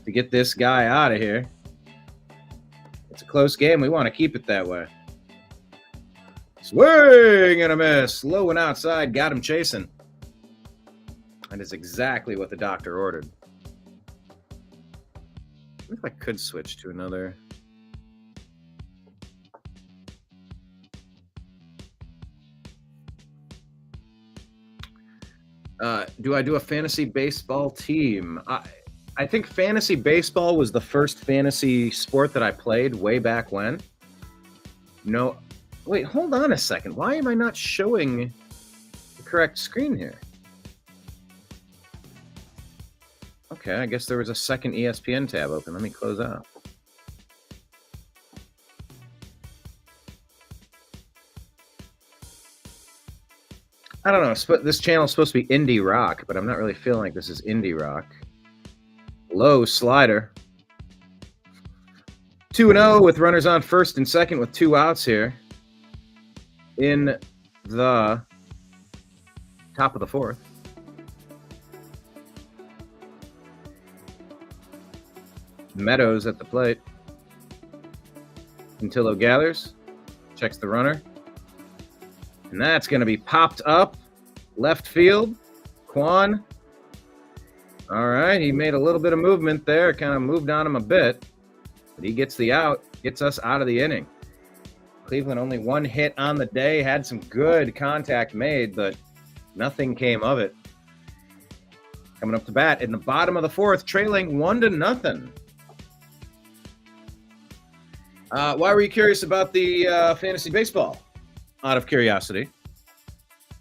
[SPEAKER 1] to get this guy out of here. It's a close game. We want to keep it that way. Swing and a miss. Low and outside. Got him chasing. That is exactly what the doctor ordered. I wonder if I could switch to another. Do I do a fantasy baseball team? I think fantasy baseball was the first fantasy sport that I played way back when. No, wait, hold on a second. Why am I not showing the correct screen here? Okay, I guess there was a second ESPN tab open. Let me close out. I don't know. This channel is supposed to be indie rock, but I'm not really feeling like this is indie rock. Low slider. 2-0 with runners on first and second with 2 outs here in the top of the 4th. Meadows at the plate. Cantillo gathers, checks the runner. And that's going to be popped up left field. Quan. All right, he made a little bit of movement there, kind of moved on him a bit. But he gets the out, gets us out of the inning. Cleveland only 1 hit on the day, had some good contact made, but nothing came of it. Coming up to bat in the bottom of the 4th, trailing 1-0. Why were you curious about the fantasy baseball? Out of curiosity.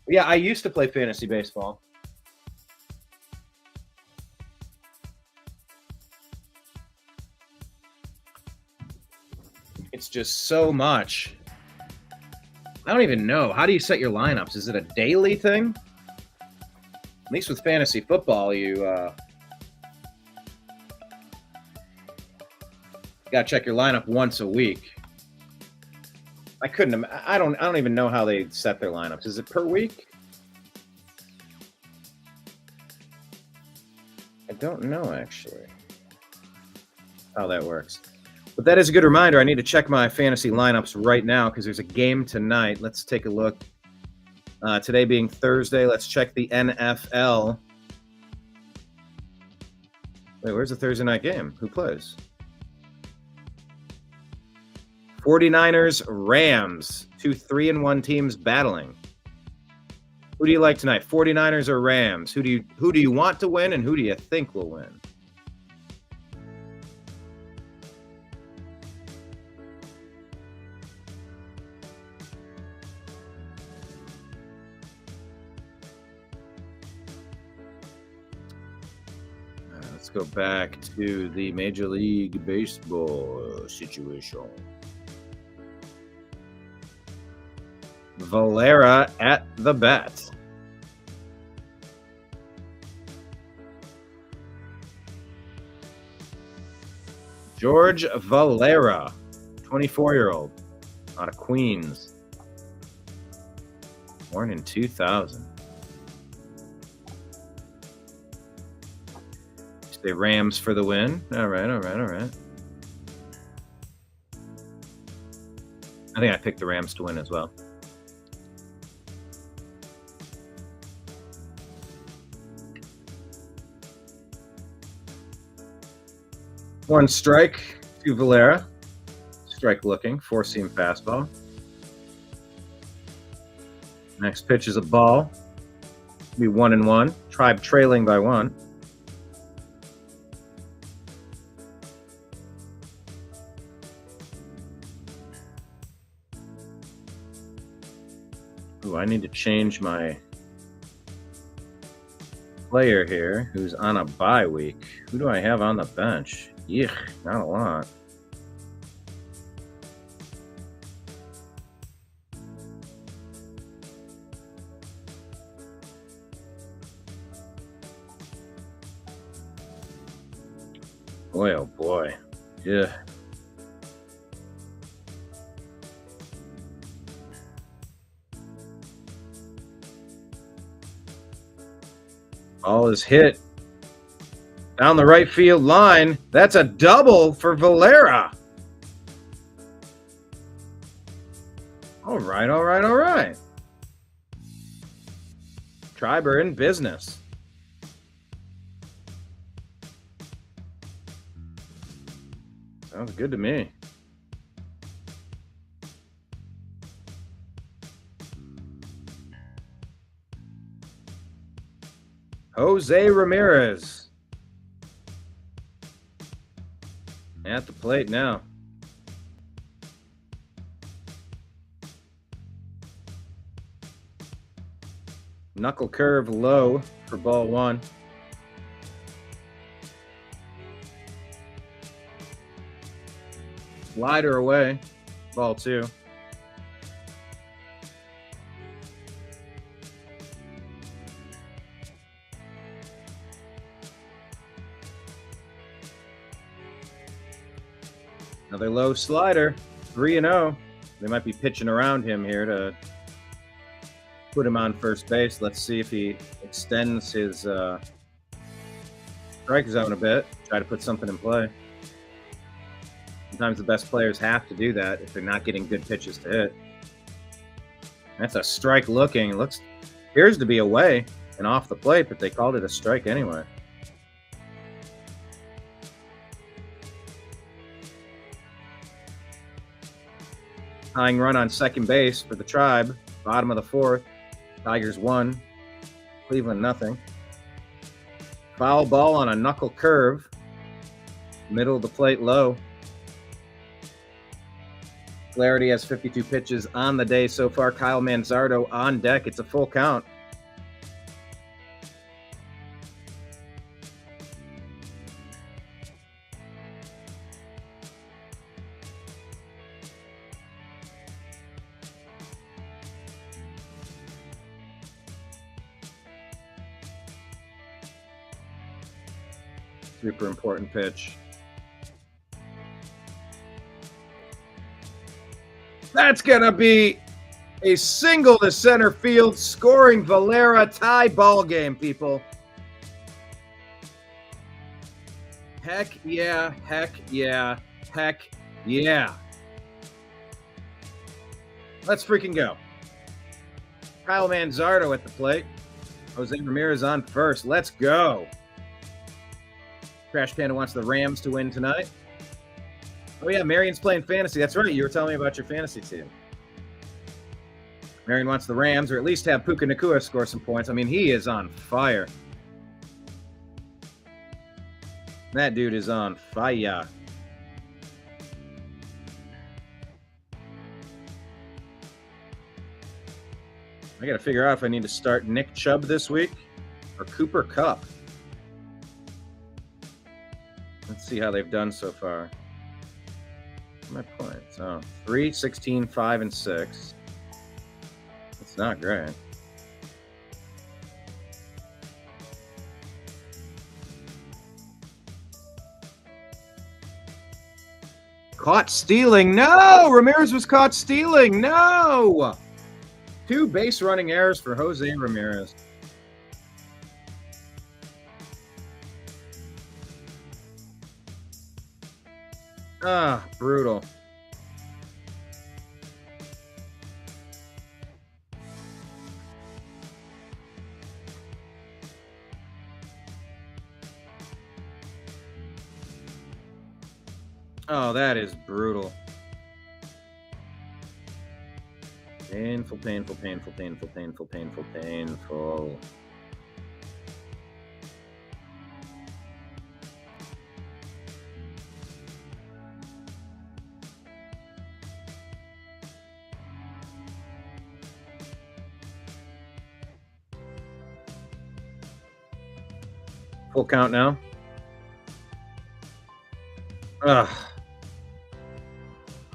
[SPEAKER 1] Yeah, I used to play fantasy baseball. It's just so much. I don't even know. How do you set your lineups? Is it a daily thing? At least with fantasy football, you got to check your lineup once a week. I don't even know how they set their lineups. Is it per week? I don't know, actually, how that works. But that is a good reminder. I need to check my fantasy lineups right now because there's a game tonight. Let's take a look. Today being Thursday, let's check the NFL. Wait, where's the Thursday night game? Who plays? 49ers, Rams, 2 3-1 teams battling. Who do you like tonight? 49ers or Rams? Who do you want to win, and who do you think will win? Let's go back to the Major League Baseball situation. Valera at the bat. George Valera, 24-year-old, out of Queens. Born in 2000. Say Rams for the win. All right. I think I picked the Rams to win as well. One strike to Valera. Strike looking, four-seam fastball. Next pitch is a ball. Be 1-1. Tribe trailing by 1. Ooh, I need to change my player here who's on a bye week. Who do I have on the bench? Yuck, not a lot. Boy, oh boy. Yeah. Ball is hit down the right field line. That's a double for Valera. All right. Tribe are in business. Sounds good to me. Jose Ramirez at the plate now. Knuckle curve low for ball 1. Slider away, ball 2. Another low slider, 3-0. They might be pitching around him here to put him on first base. Let's see if he extends his strike zone a bit, try to put something in play. Sometimes the best players have to do that if they're not getting good pitches to hit. That's a strike looking. Appears to be away and off the plate, but they called it a strike anyway. Tying run on second base for the Tribe. Bottom of the 4th. Tigers 1. Cleveland nothing. Foul ball on a knuckle curve. Middle of the plate low. Flaherty has 52 pitches on the day so far. Kyle Manzardo on deck. It's a full count. Super important pitch. That's going to be a single to center field, scoring Valera. Tie ball game, people. Heck yeah, heck yeah, heck yeah. Let's freaking go. Kyle Manzardo at the plate. Jose Ramirez on first. Let's go. Crash Panda wants the Rams to win tonight. Oh, yeah, Marion's playing fantasy. That's right. You were telling me about your fantasy team. Marion wants the Rams, or at least have Puka Nacua score some points. I mean, he is on fire. That dude is on fire. I got to figure out if I need to start Nick Chubb this week or Cooper Kupp. Let's see how they've done so far. My points. Oh, 3, 16, 5, and 6. It's not great. Caught stealing. No! Ramirez was caught stealing. No! 2 base running errors for Jose Ramirez. Ah, brutal. Oh, that is brutal. Painful, painful, painful, painful, painful, painful, painful. Full count now. Ugh.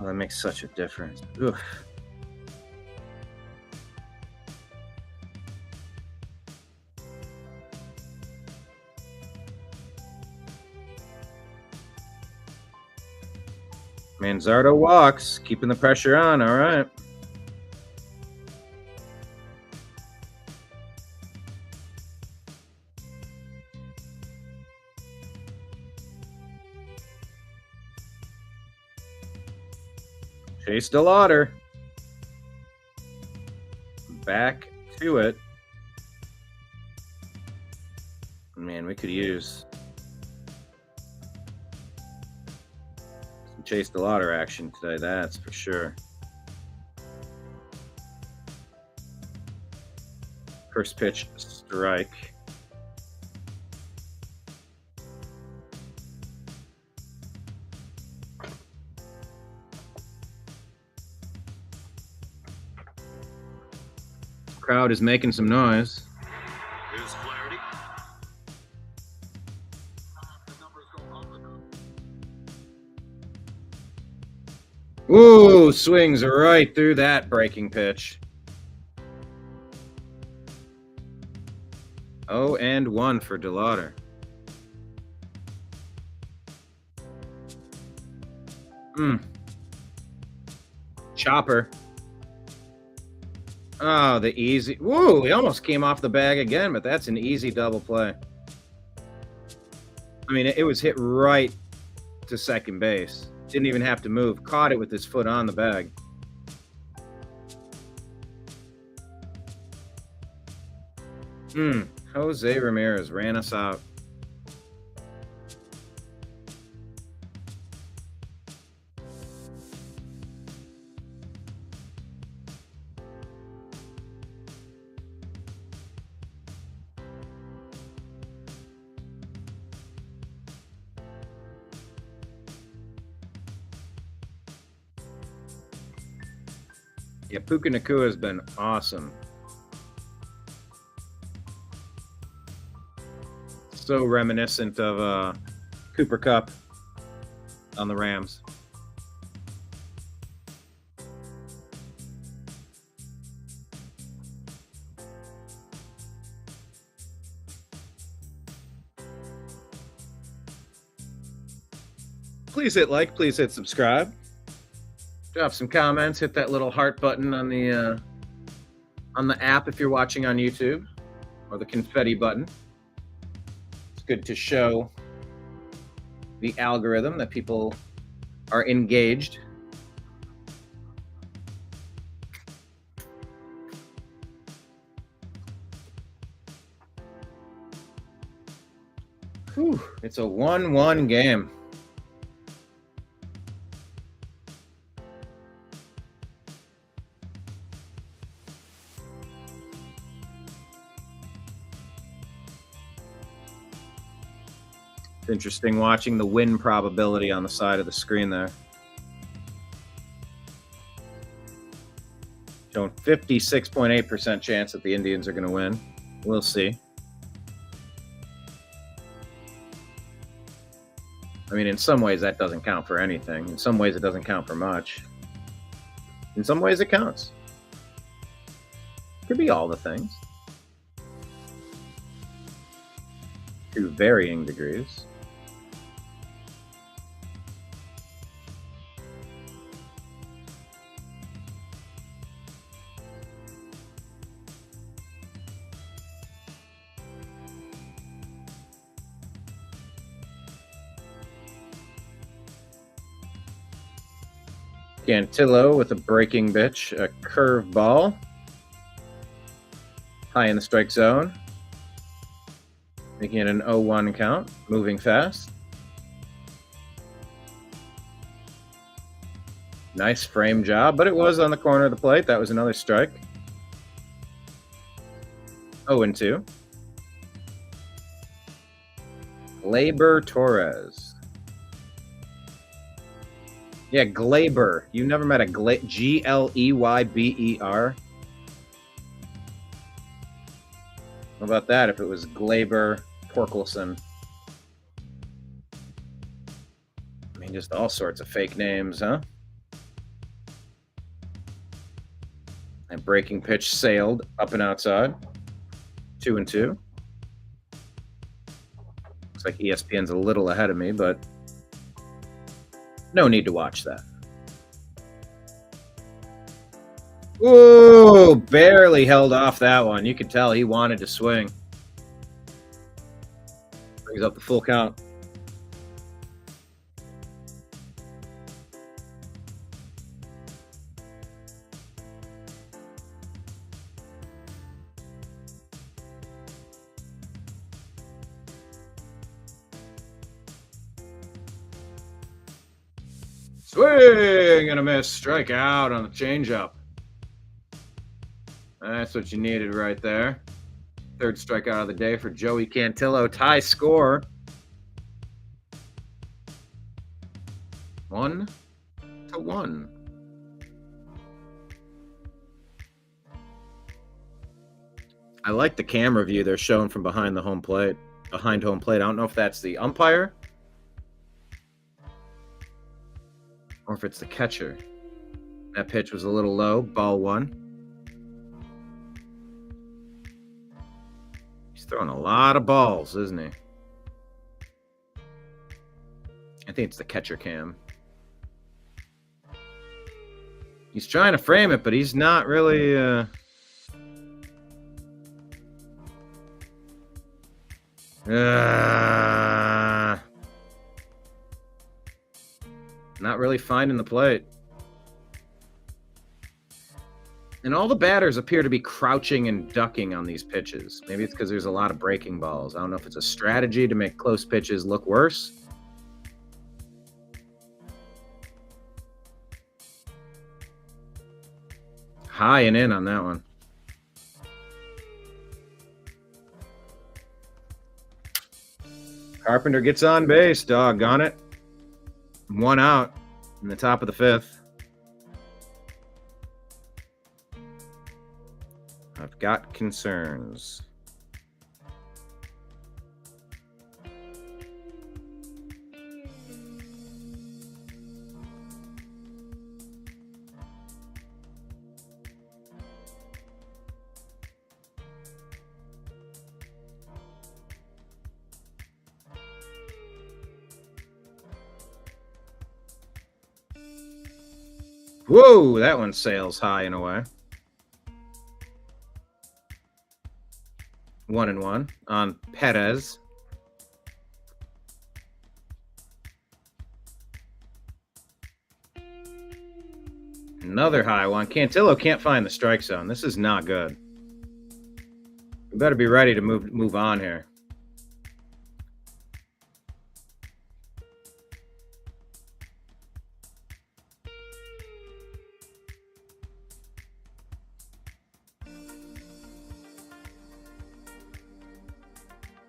[SPEAKER 1] Oh, that makes such a difference. Ugh. Manzardo walks, keeping the pressure on. All right. Chase DeLauder. Back to it. Man, we could use some Chase DeLauder action today, that's for sure. First pitch, strike. Crowd is making some noise.
[SPEAKER 3] Here's Flaherty.
[SPEAKER 1] Ooh, swings right through that breaking pitch. 0-1 for DeLauder. Chopper. Oh, the easy. Woo, he almost came off the bag again, but that's an easy double play. I mean, it was hit right to second base. Didn't even have to move. Caught it with his foot on the bag. Jose Ramirez ran us out. Yeah, Puka Nacua has been awesome. So reminiscent of Cooper Kupp on the Rams. Please hit like, please hit subscribe. Drop some comments, hit that little heart button on the app if you're watching on YouTube, or the confetti button. It's good to show the algorithm that people are engaged. Whew, it's a 1-1 game. It's interesting watching the win probability on the side of the screen there. Showing 56.8% chance that the Indians are going to win. We'll see. I mean, in some ways, that doesn't count for anything. In some ways, it doesn't count for much. In some ways, it counts. Could be all the things. To varying degrees. Cantillo with a breaking bitch, a curve ball. High in the strike zone. Making it an 0-1 count. Moving fast. Nice frame job, but it was on the corner of the plate. That was another strike. 0-2. Gleyber Torres. Yeah, Gleyber. You never met a Gleyber. How about that if it was Gleyber Torkelson? I mean, just all sorts of fake names, huh? And breaking pitch sailed up and outside. 2-2. Looks like ESPN's a little ahead of me, but no need to watch that. Ooh, barely held off that one. You could tell he wanted to swing. Brings up the full count. Swing and a miss. Strike out on the changeup. That's what you needed right there. Third strikeout of the day for Joey Cantillo. Tie score. 1-1. I like the camera view they're showing from behind home plate. I don't know if that's the umpire or if it's the catcher. That pitch was a little low. Ball 1. He's throwing a lot of balls, isn't he? I think it's the catcher cam. He's trying to frame it, but he's not really... not really finding the plate. And all the batters appear to be crouching and ducking on these pitches. Maybe it's because there's a lot of breaking balls. I don't know if it's a strategy to make close pitches look worse. High and in on that one. Carpenter gets on base. Doggone it. 1 out in the top of the 5th. I've got concerns. Whoa, that one sails high and away. 1-1 on Perez. Another high one. Cantillo can't find the strike zone. This is not good. We better be ready to move on here.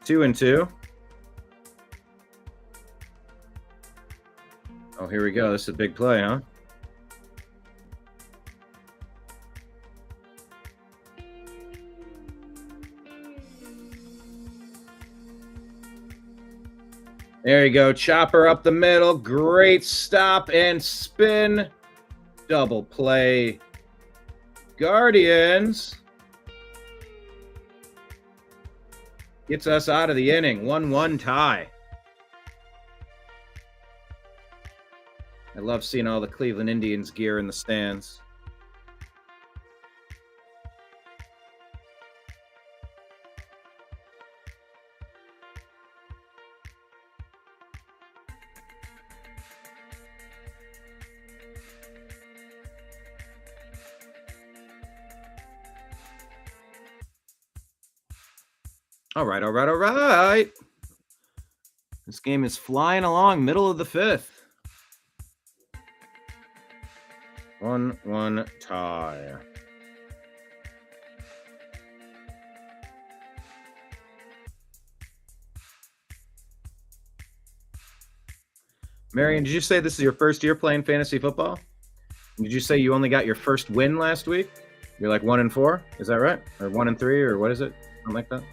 [SPEAKER 1] Two and two. Oh, here we go. This is a big play, huh? There you go. Chopper up the middle. Great stop and spin. Double play. Guardians gets us out of the inning. 1-1 tie. I love seeing all the Cleveland Indians gear in the stands. All right. This game is flying along, middle of the fifth. 1-1 tie. Marion, did you say this is your first year playing fantasy football? Did you say you only got your first win last week? You're like 1-4, is that right? Or 1-3, or what is it? Something like that?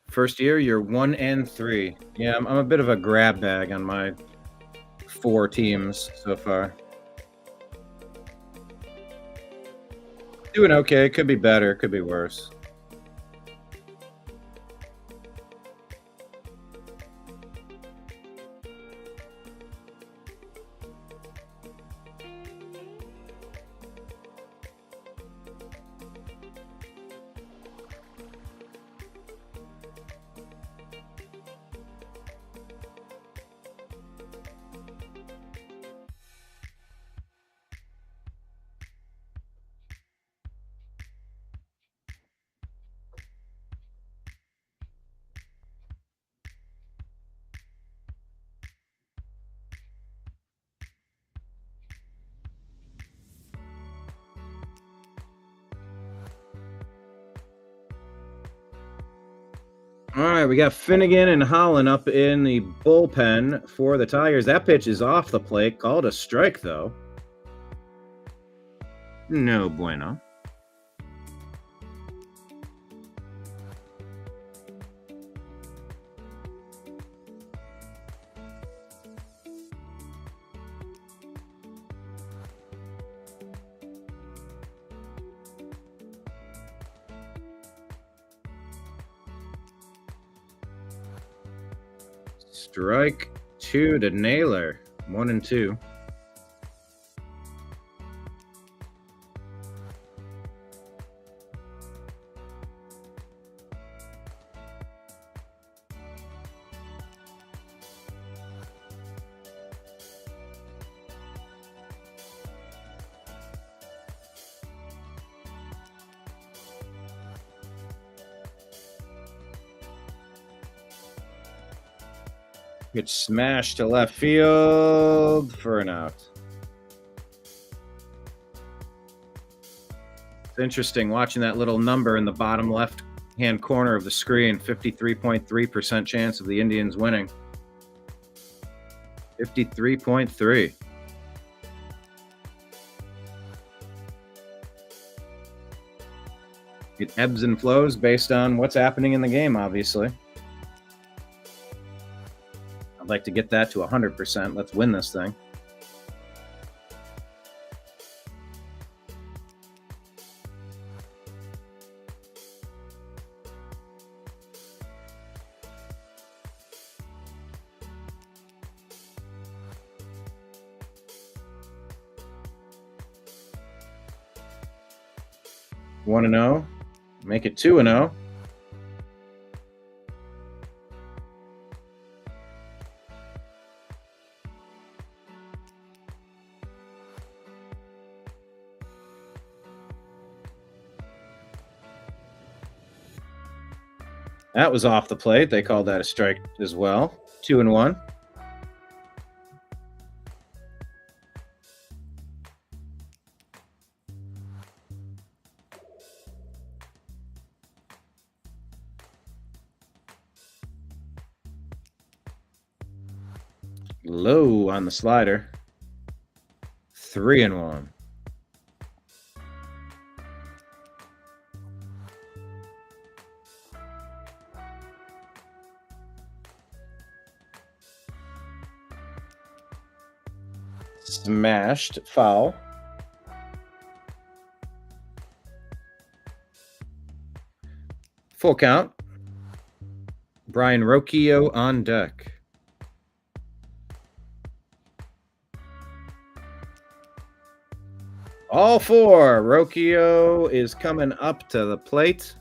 [SPEAKER 1] First year, you're 1-3. Yeah, I'm a bit of a grab bag on my 4 teams so far. Doing okay. Could be better. Could be worse. All right, we got Finnegan and Holland up in the bullpen for the Tigers. That pitch is off the plate, called a strike, though. No bueno. Strike 2 to Naylor. 1-2. Gets smashed to left field for an out. It's interesting watching that little number in the bottom left hand corner of the screen, 53.3% chance of the Indians winning. 53.3. It ebbs and flows based on what's happening in the game, obviously. I'd like to get that to 100%. Let's win this thing. One and 0. Make it 2-0. That was off the plate. They called that a strike as well. 2-1. Low on the slider. 3-1. Smashed, foul. Full count. Brian Rocchio on deck. All four. Rocchio is coming up to the plate.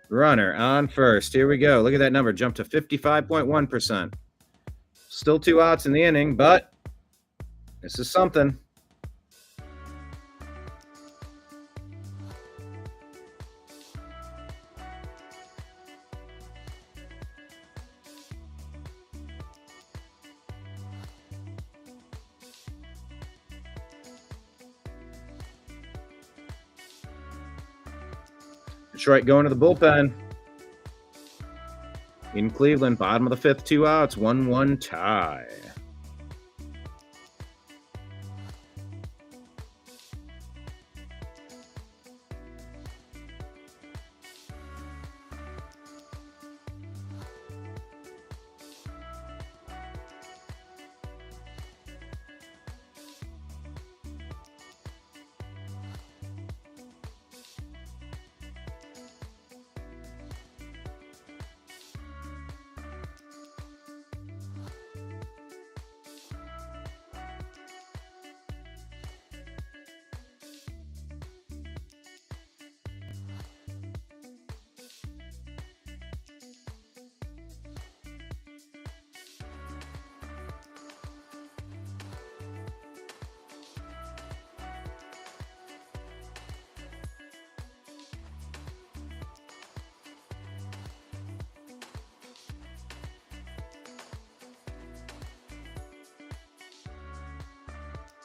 [SPEAKER 1] Runner on first. Here we go. Look at that number. Jump to 55.1%. Still 2 outs in the inning, but this is something. Detroit going to the bullpen. In Cleveland, bottom of the fifth, 2 outs, 1-1 tie.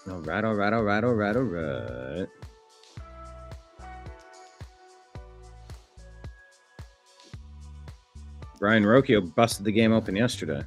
[SPEAKER 1] All right. Brian Rocchio busted the game open yesterday.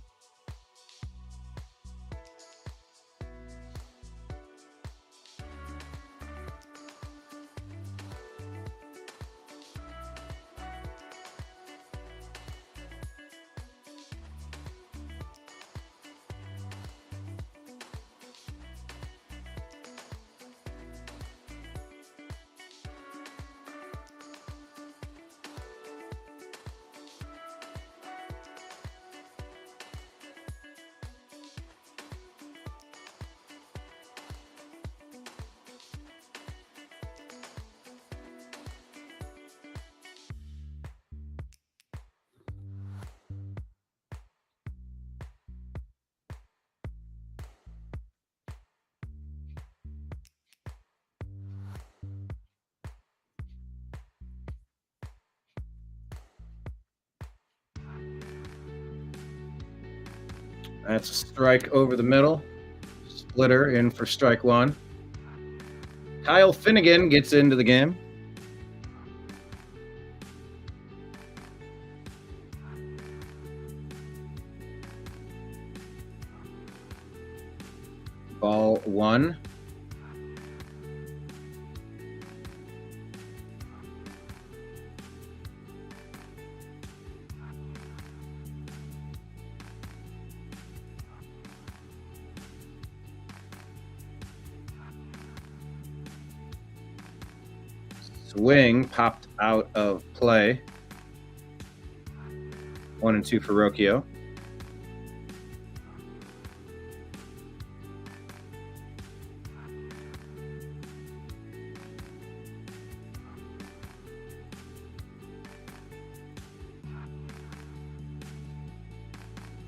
[SPEAKER 1] That's a strike over the middle. Splitter in for strike one. Kyle Finnegan gets into the game. Ball 1. Swing popped out of play. 1 and 2 for Rocchio.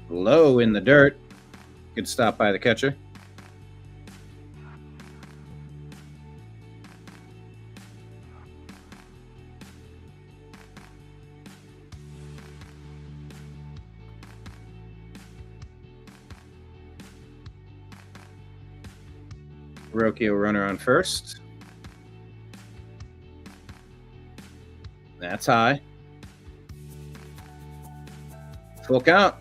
[SPEAKER 1] Low in the dirt. Good stop by the catcher. Rocchio runner on first. That's high. Full count.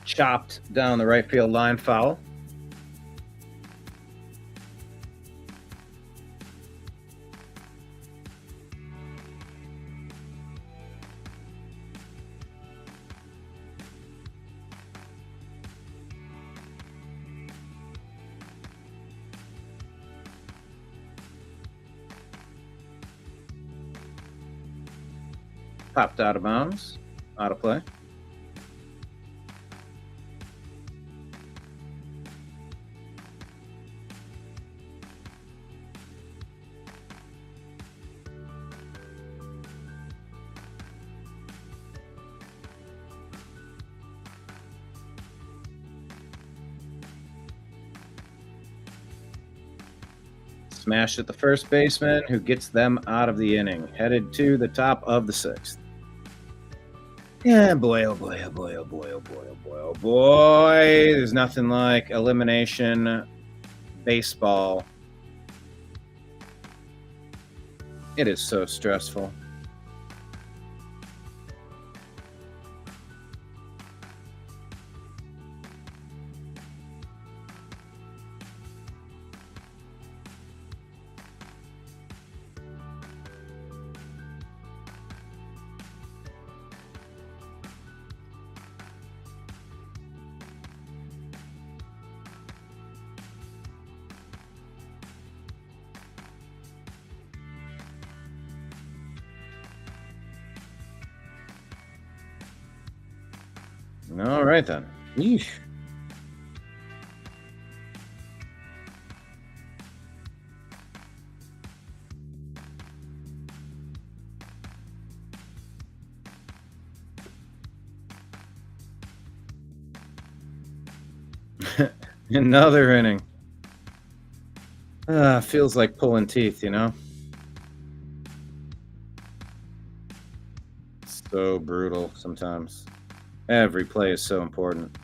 [SPEAKER 1] Chopped down the right field line, foul. Popped out of bounds, out of play. Smash at the first baseman, who gets them out of the inning. Headed to the top of the 6th. Yeah, boy, oh boy, oh boy, oh boy, oh boy, oh boy, oh boy. There's nothing like elimination baseball. It is so stressful. All right, then. Yeesh. Another inning. Feels like pulling teeth, you know? So brutal sometimes. Every play is so important.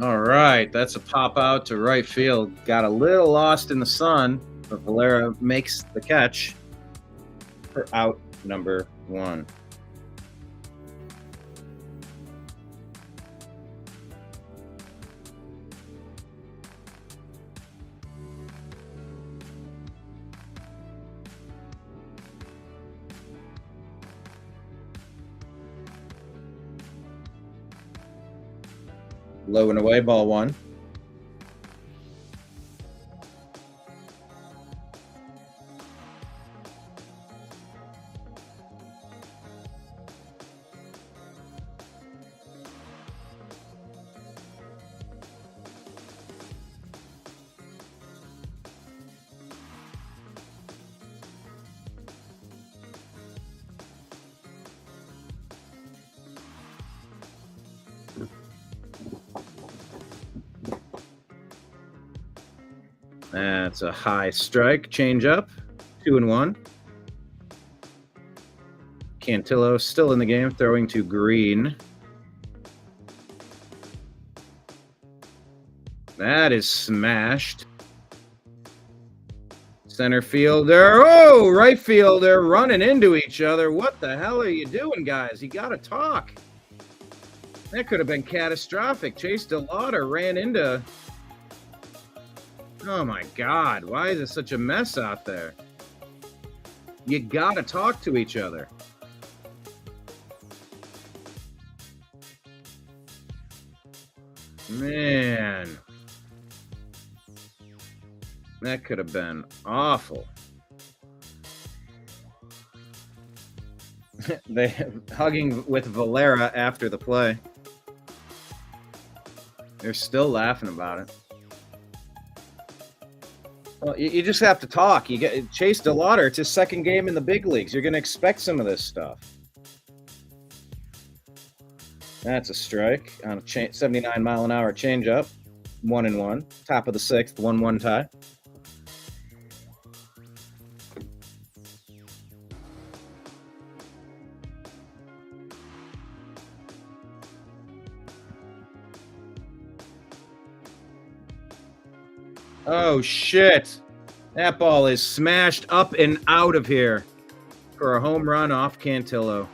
[SPEAKER 1] All right, that's a pop out to right field. Got a little lost in the sun, but Valera makes the catch for out number 1. Low and away, ball 1. That's a high strike. Change up. 2-1. Cantillo still in the game, throwing to Green. That is smashed. Center fielder. Oh, right fielder running into each other. What the hell are you doing, guys? You got to talk. That could have been catastrophic. Chase DeLauder ran into... Oh my God, why is it such a mess out there? You gotta talk to each other. Man. That could have been awful. They hugging with Valera after the play. They're still laughing about it. Well, you just have to talk. You get Chase DeLauder. It's his second game in the big leagues. You're going to expect some of this stuff. That's a strike on a 79-mile-an-hour changeup. 1-1. Top of the 6th. 1-1 tie. Oh, shit. That ball is smashed up and out of here for a home run off Cantillo.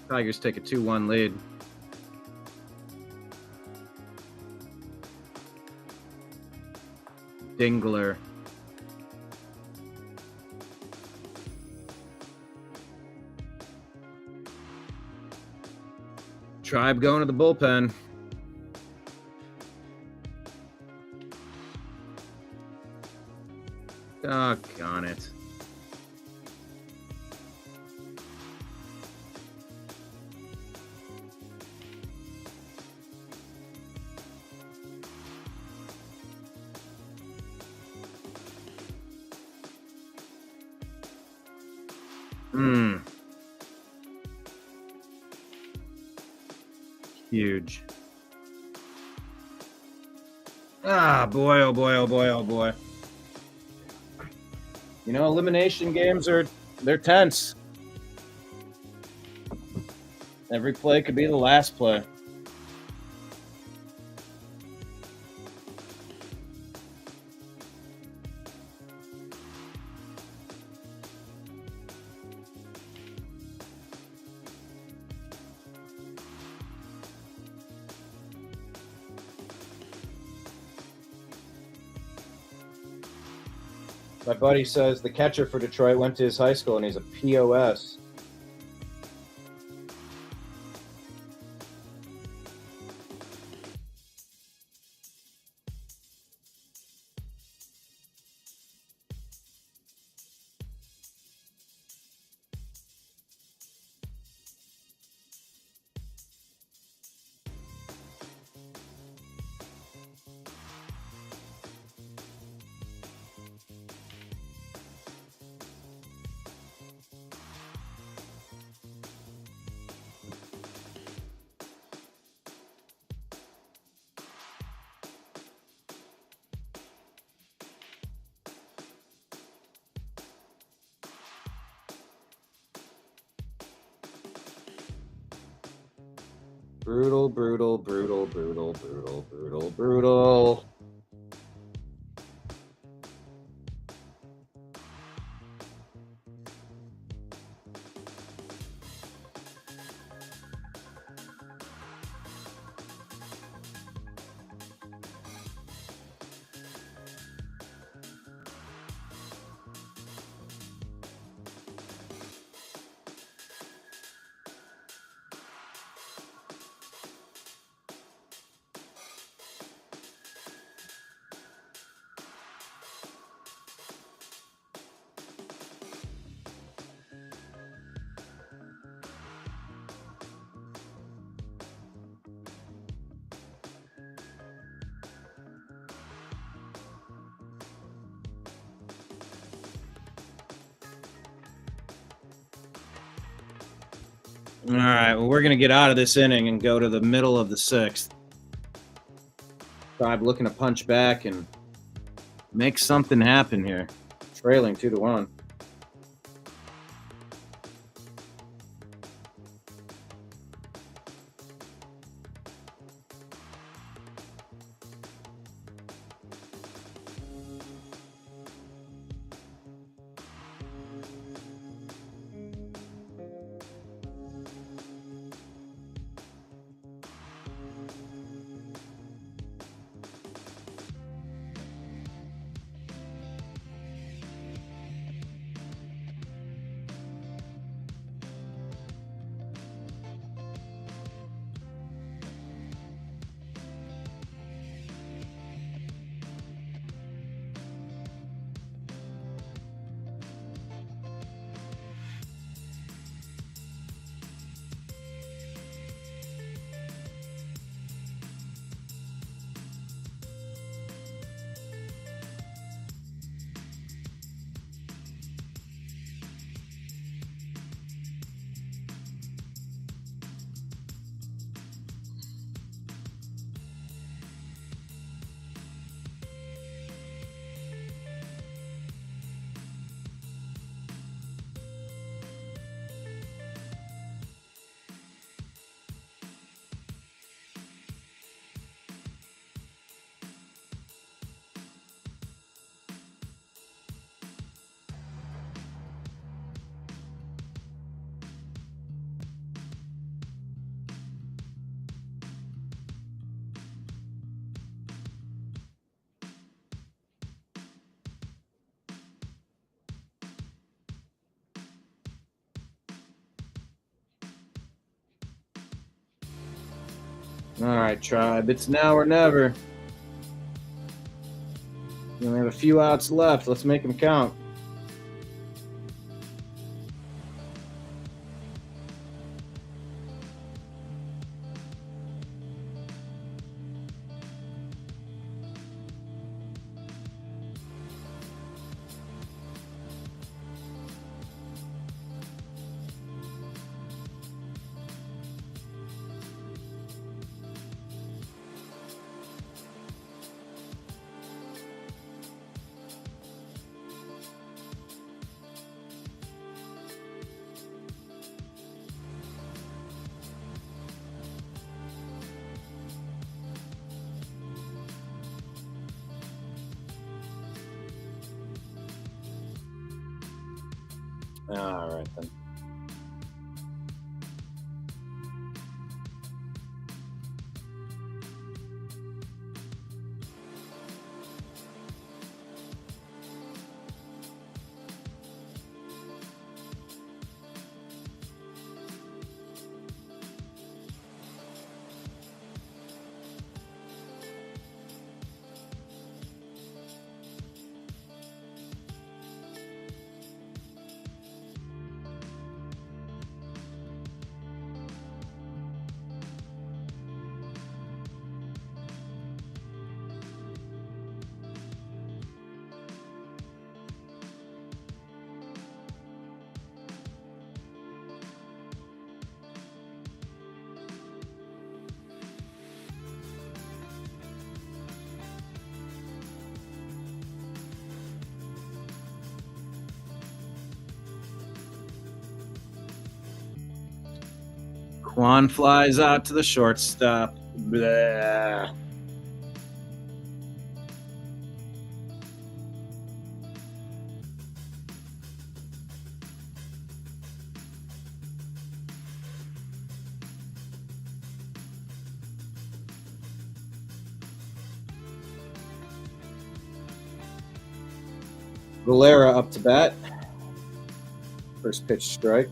[SPEAKER 1] Tigers take a 2-1 lead. Dingler. Tribe going to the bullpen. Doggone it. Huge. Ah, boy, oh boy, oh boy, oh boy. You know, elimination games they're tense. Every play could be the last play. My buddy says the catcher for Detroit went to his high school and he's a POS. Brutal, brutal, brutal, brutal, brutal, brutal, brutal. All right, well, we're going to get out of this inning and go to the middle of the sixth. Tribe looking to punch back and make something happen here. Trailing 2-1. All right, Tribe. It's now or never. We only have a few outs left. Let's make them count. All right, then. Juan flies out to the shortstop. Blah. Valera up to bat. First pitch strike.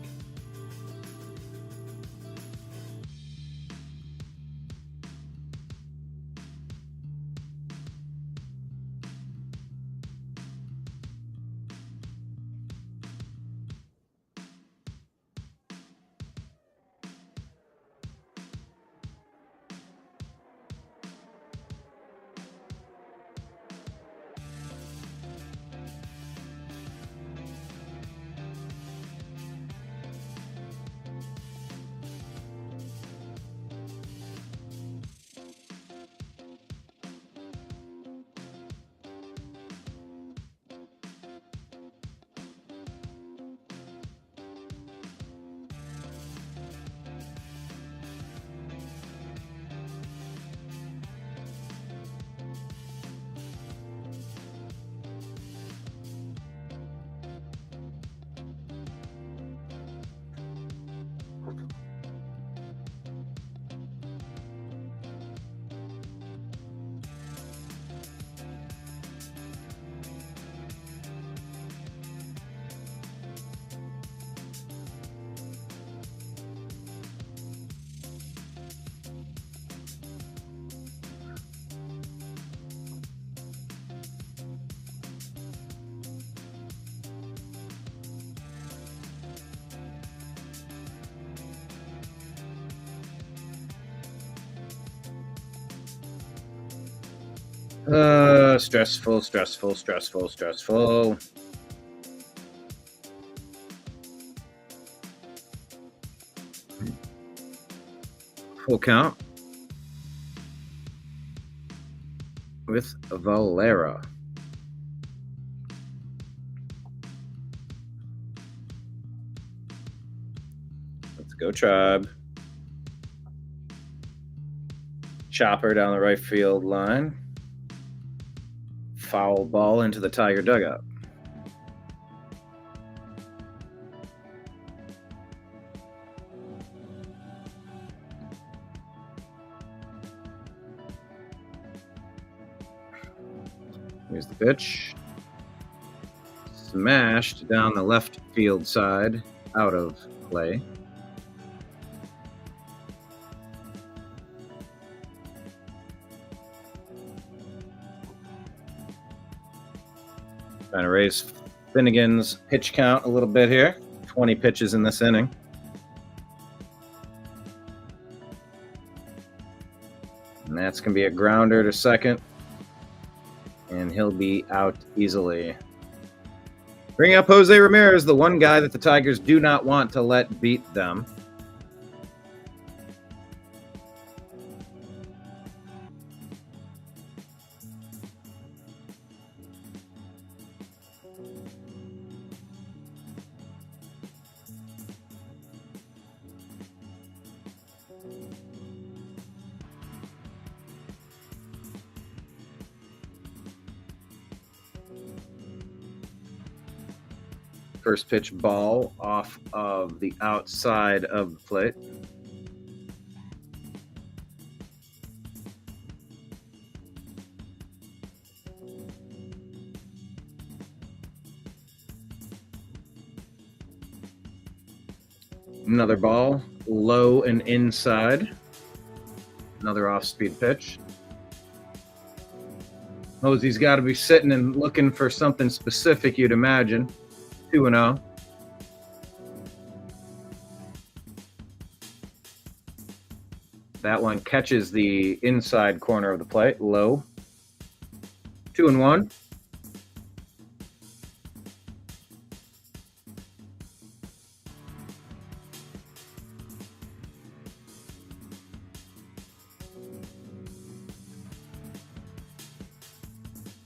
[SPEAKER 1] Stressful. Full count with Valera. Let's go, Tribe. Chopper down the right field line. Foul ball into the Tiger dugout. Here's the pitch. Smashed down the left field side, out of play. Trying to raise Finnegan's pitch count a little bit here. 20 pitches in this inning. And that's going to be a grounder to second. And he'll be out easily. Bring up Jose Ramirez, the one guy that the Tigers do not want to let beat them. First pitch ball off of the outside of the plate. Another ball, low and inside. Another off-speed pitch. Mosey's got to be sitting and looking for something specific, you'd imagine. 2-0. That one catches the inside corner of the plate, low. 2-1.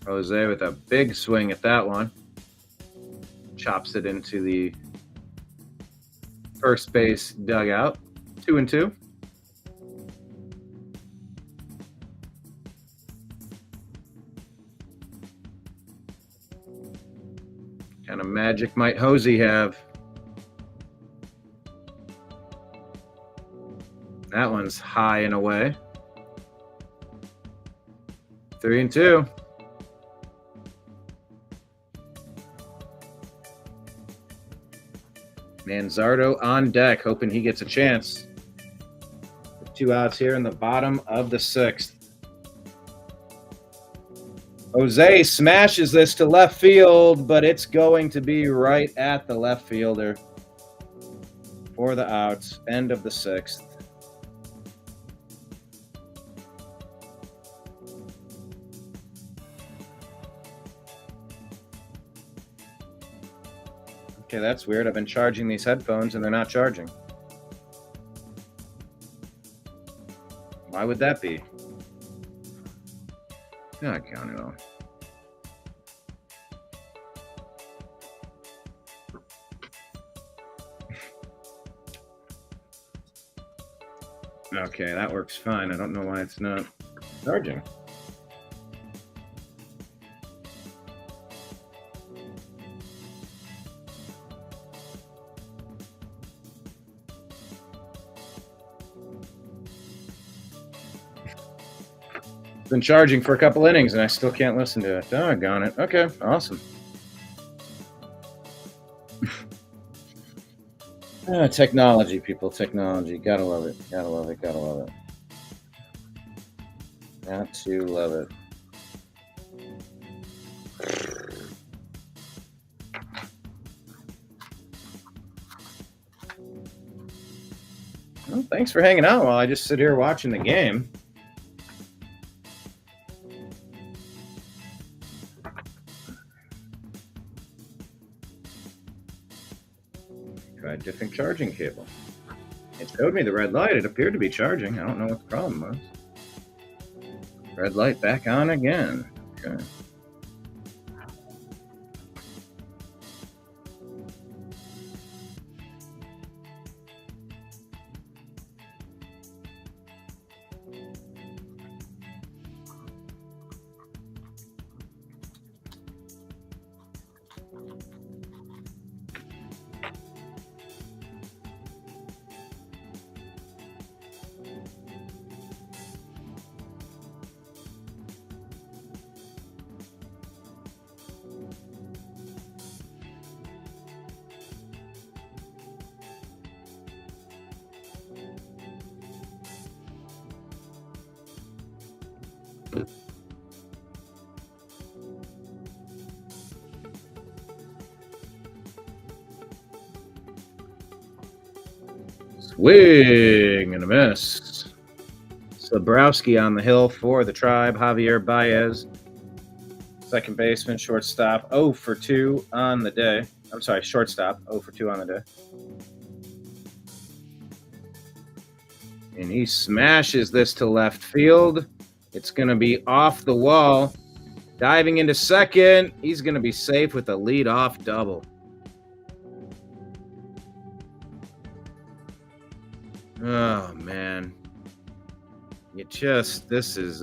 [SPEAKER 1] Jose with a big swing at that one. Chops it into the first base dugout. 2-2. What kind of magic might Hosey have? That one's high and away. 3-2. Manzardo on deck, hoping he gets a chance. 2 outs here in the bottom of the 6th. Jose smashes this to left field, but it's going to be right at the left fielder for the outs. End of the 6th. Okay, that's weird. I've been charging these headphones and they're not charging. Why would that be? God, count it all. Okay, that works fine. I don't know why it's not charging. Been charging for a couple innings and I still can't listen to it. Doggone it. Okay, awesome. Technology, people. Technology. Gotta love it. Gotta love it. Gotta love it. Got to love it. Well, thanks for hanging out while I just sit here watching the game. Tried different charging cable. It showed me the red light. It appeared to be charging. I don't know what the problem was. Red light back on again. Okay. Swing and a miss. Slabrowski on the hill for the Tribe. Javier Baez, second baseman, shortstop, 0 for 2 on the day. I'm sorry, shortstop, 0 for 2 on the day. And he smashes this to left field. It's going to be off the wall. Diving into second. He's going to be safe with a leadoff double. Oh, man. This is,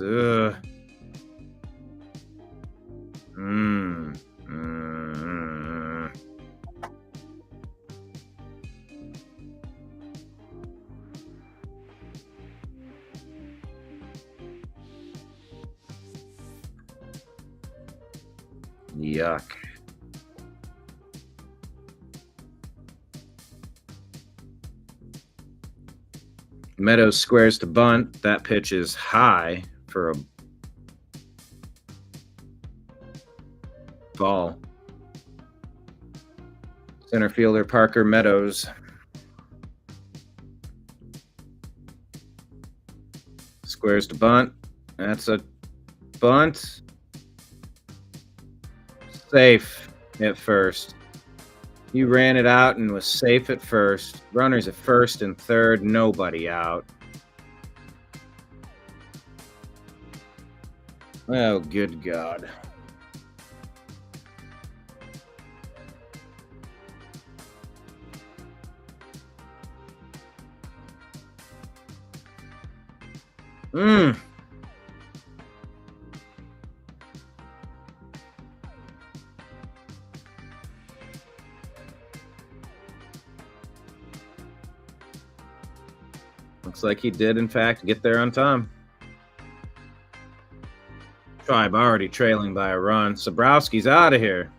[SPEAKER 1] Yuck. Meadows squares to bunt. That pitch is high for a ball. Center fielder Parker Meadows. Squares to bunt. That's a bunt. Safe at first. He ran it out and was safe at first. Runners at first and third, nobody out. Oh, good God. Mm. Looks like he did, in fact, get there on time. Tribe already trailing by a run. Sobrowski's out of here.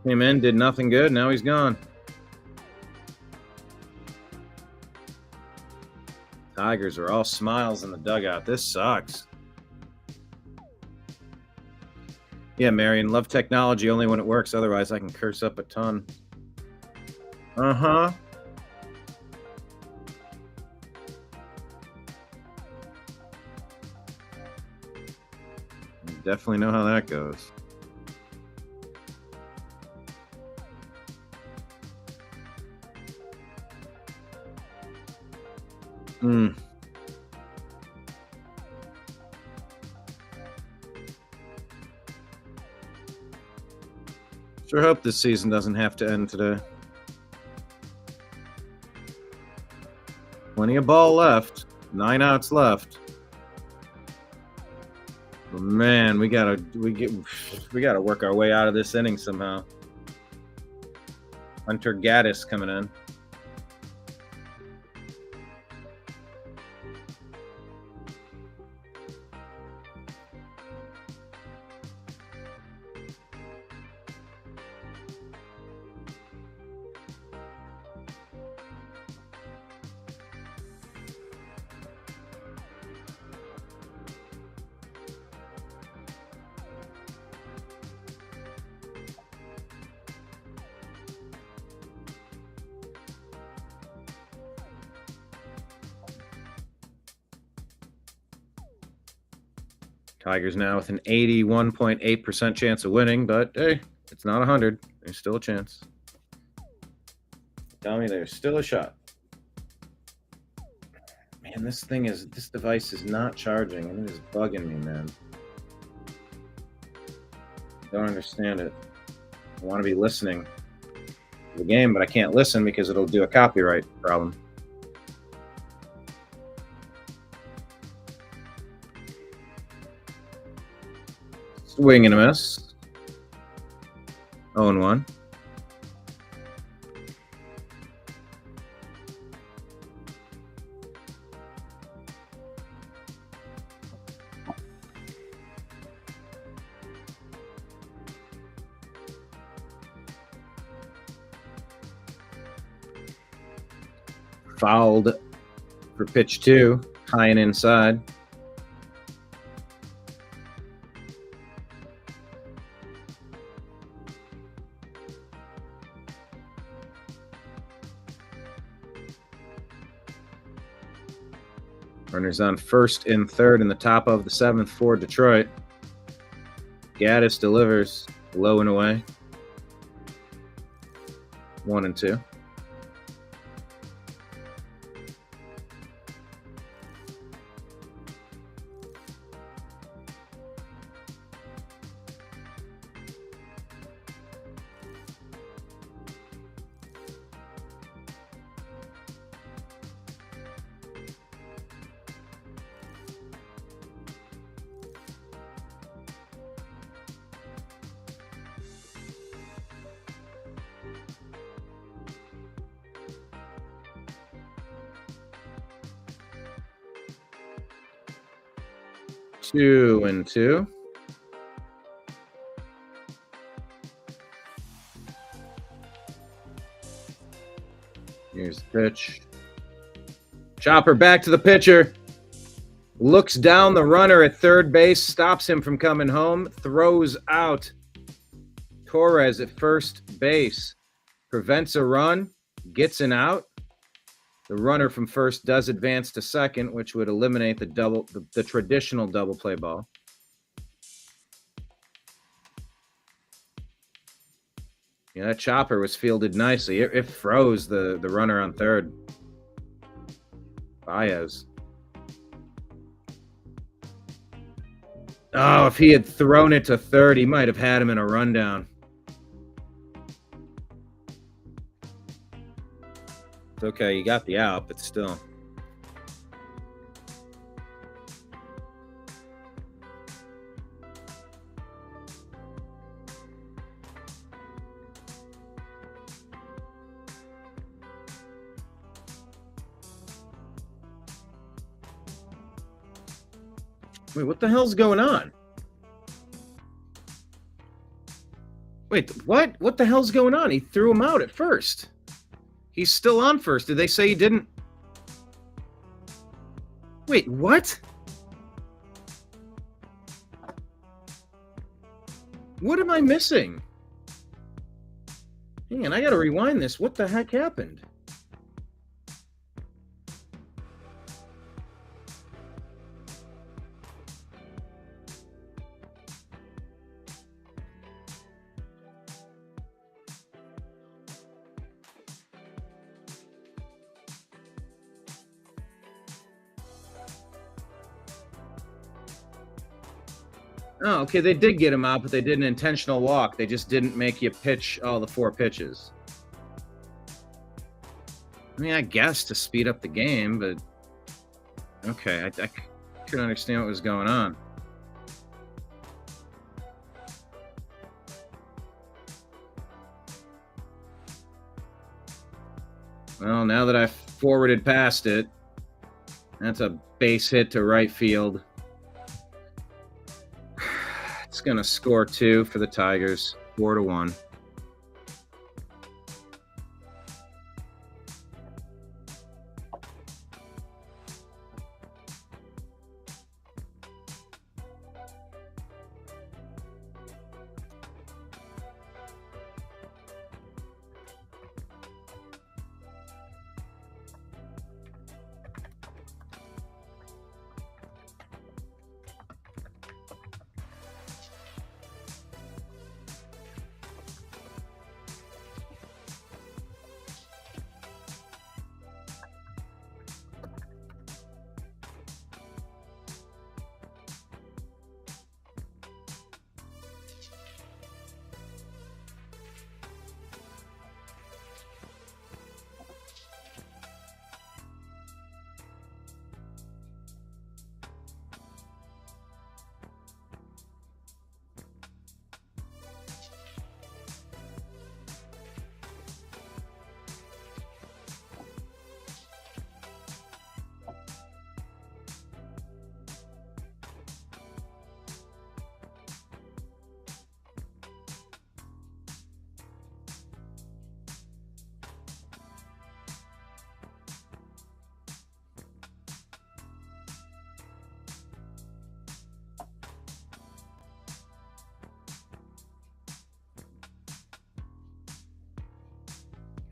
[SPEAKER 1] Came in, did nothing good. Now he's gone. Tigers are all smiles in the dugout. This sucks. Yeah, Marion, love technology only when it works. Otherwise, I can curse up a ton. Uh-huh. Definitely know how that goes. Hmm. Sure hope this season doesn't have to end today. Plenty of ball left. 9 outs left. But man, we gotta work our way out of this inning somehow. Hunter Gaddis coming in. Tigers now with an 81.8% chance of winning, but hey, it's not 100. There's still a chance. Tell me there's still a shot. Man, this device is not charging, and it is bugging me, man. Don't understand it. I want to be listening to the game, but I can't listen because it'll do a copyright problem. Swing and a miss. 0-1. Fouled for pitch 2, high and inside. Runners on first and third in the top of the 7th for Detroit. Gaddis delivers low and away. 1-2. Two and two. Here's the pitch. Chopper back to the pitcher. Looks down the runner at third base, stops him from coming home, throws out Torres at first base, prevents a run, gets an out. The runner from first does advance to second, which would eliminate the traditional double play ball. Yeah, that chopper was fielded nicely. It froze the runner on third. Baez. Oh, if he had thrown it to third, he might have had him in a rundown. It's okay, you got the out, but still. Wait, what the hell's going on? Wait, what? What the hell's going on? He threw him out at first. He's still on first. Did they say he didn't? Wait, what? What am I missing? Hang on, I gotta rewind this. What the heck happened? Oh, okay, they did get him out, but they did an intentional walk. They just didn't make you pitch all the 4 pitches. I mean, I guess to speed up the game, but okay, I couldn't understand what was going on. Well, now that I've forwarded past it, that's a base hit to right field. It's going to score 2 for the Tigers, 4-1.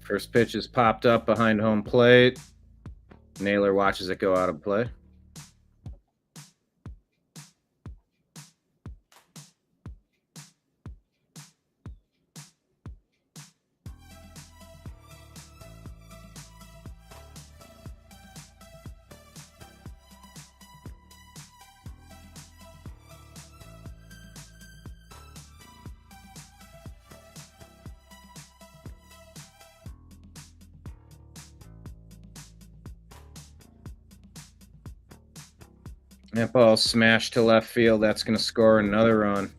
[SPEAKER 1] First pitch is popped up behind home plate. Naylor watches it go out of play. That ball smashed to left field. That's going to score another run.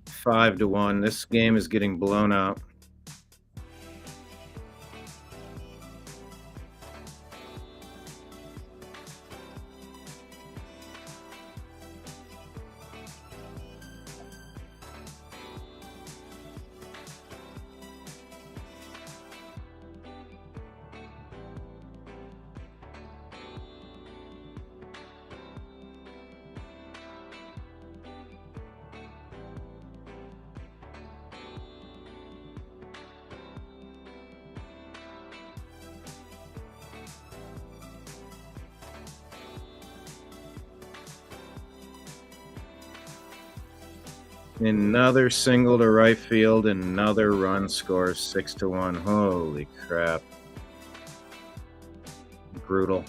[SPEAKER 1] 5-1. This game is getting blown out. Another single to right field, another run scores 6-1. Holy crap. Brutal.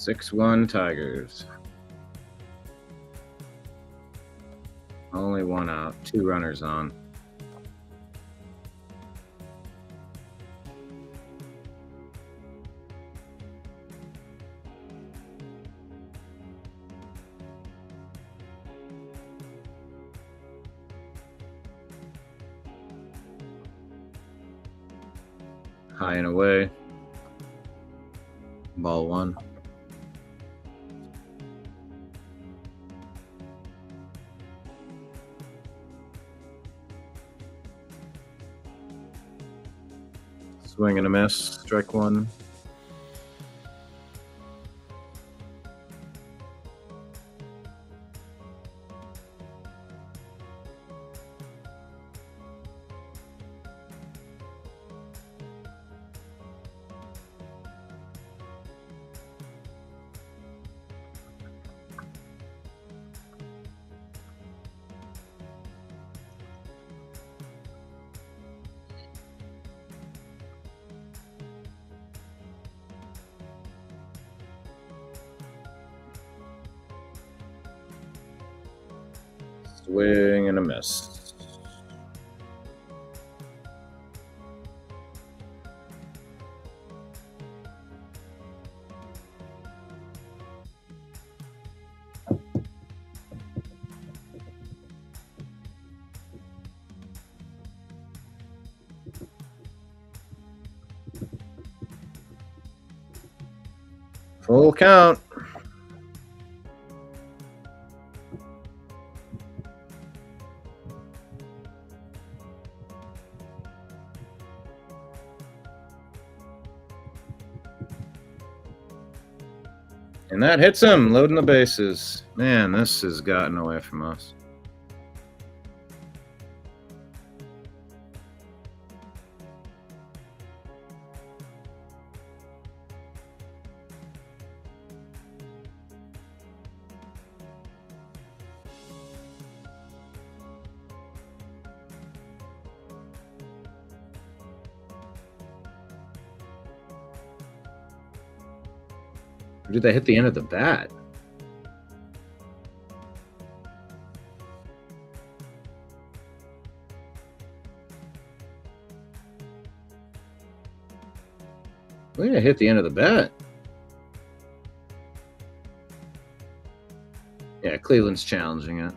[SPEAKER 1] 6-1 Tigers. Only one out, 2 runners on. High and away. Ball 1. Swing and a miss. Strike 1. Swing and a miss. Full count. And that hits him, loading the bases. Man, this has gotten away from us. Or did they hit the end of the bat? Way to hit the end of the bat. Yeah, Cleveland's challenging it.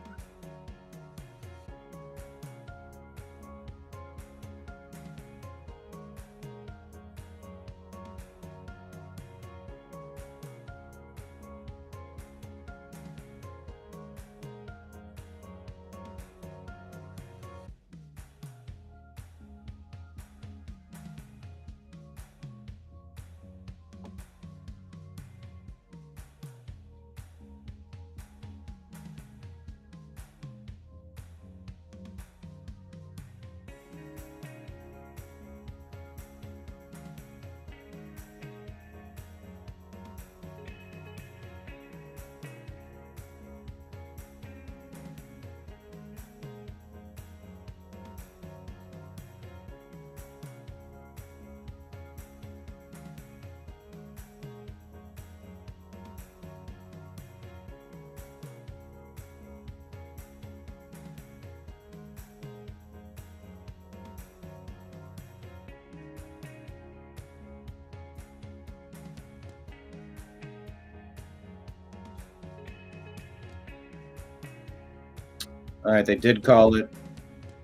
[SPEAKER 1] All right, they did call it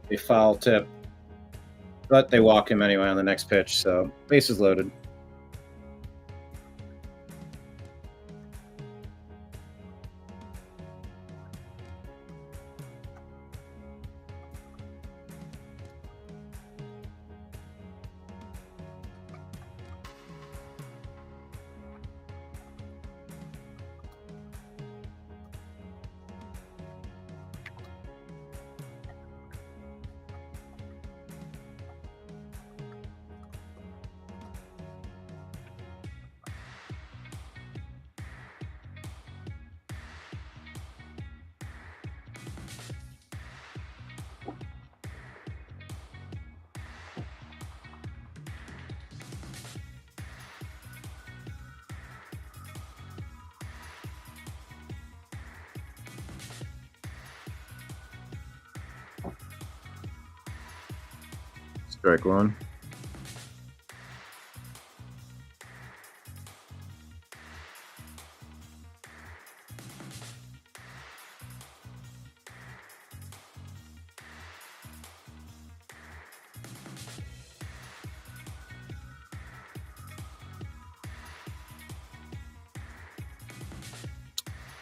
[SPEAKER 1] a foul tip, but they walk him anyway on the next pitch, so bases loaded. Strike one.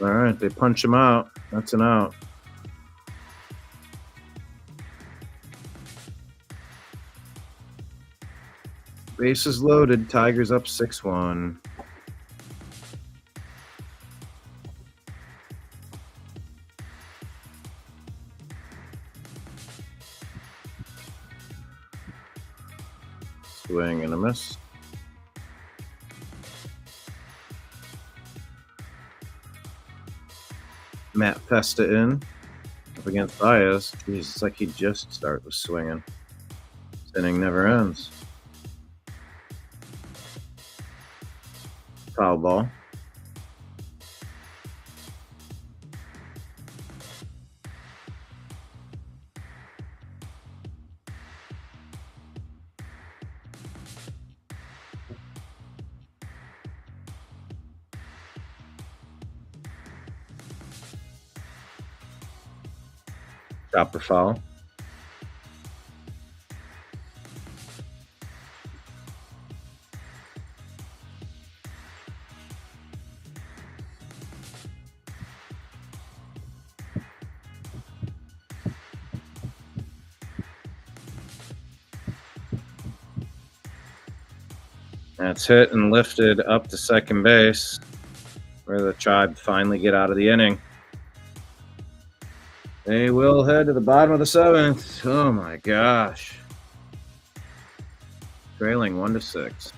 [SPEAKER 1] All right, they punch him out. That's an out. Bases loaded. Tigers up 6-1. Swing and a miss. Matt Festa in up against Baez. Jeez, it's like he just started with swinging. This inning never ends. Foul ball. Chopper foul. That's hit and lifted up to second base, where the Tribe finally get out of the inning. They will head to the bottom of the seventh. Oh my gosh. Trailing 1-6.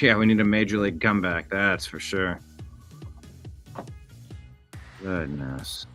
[SPEAKER 1] Yeah, we need a major league comeback, that's for sure. Goodness.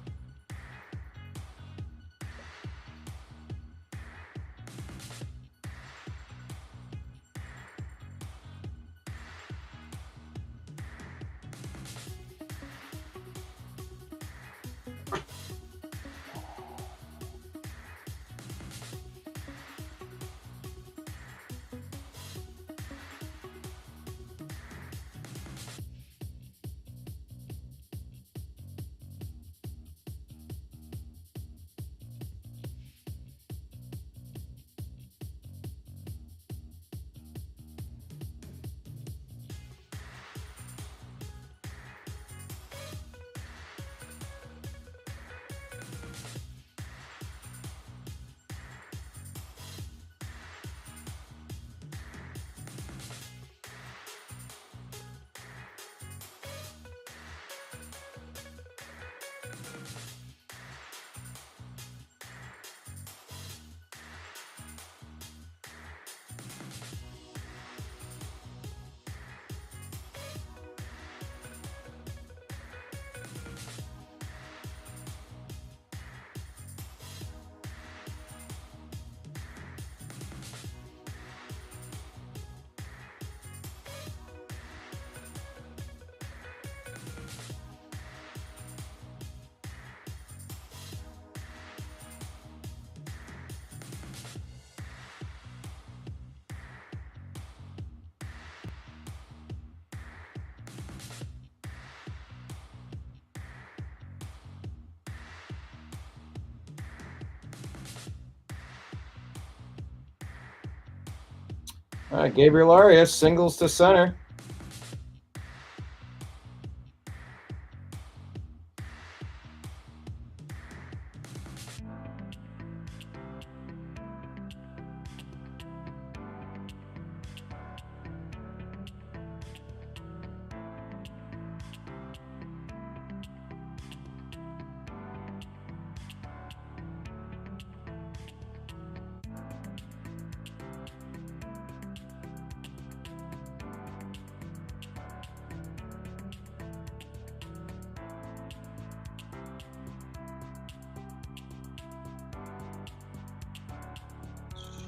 [SPEAKER 1] All right, Gabriel Arias singles to center.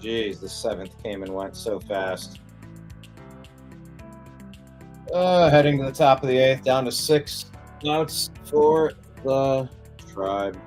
[SPEAKER 1] Jeez, the 7th came and went so fast. Heading to the top of the 8th, down to 6 outs for the Tribe.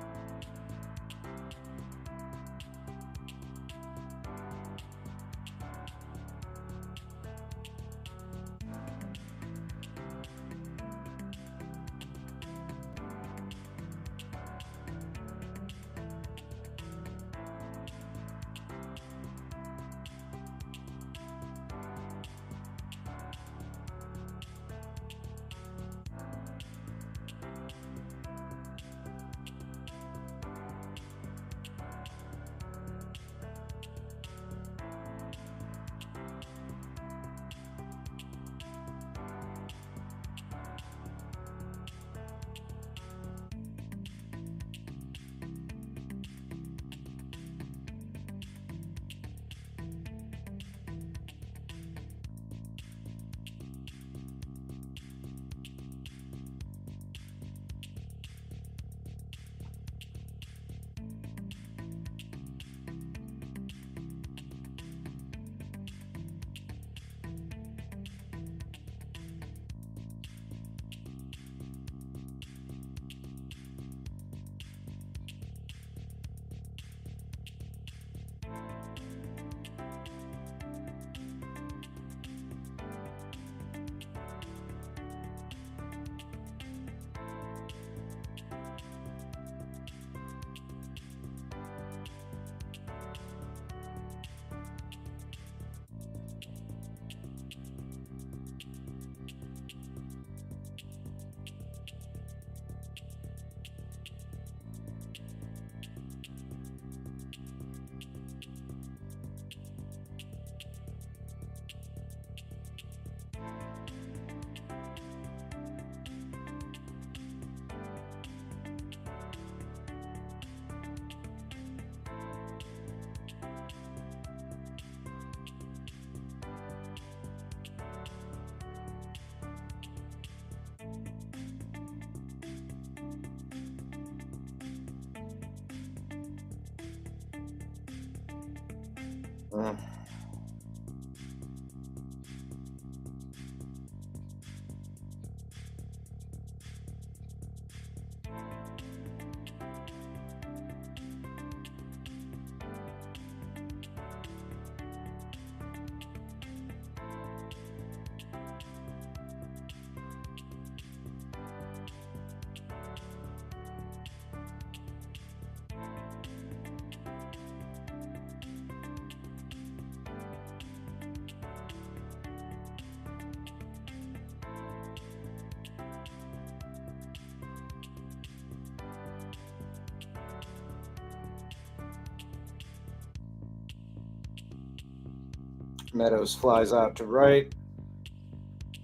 [SPEAKER 1] Meadows flies out to right,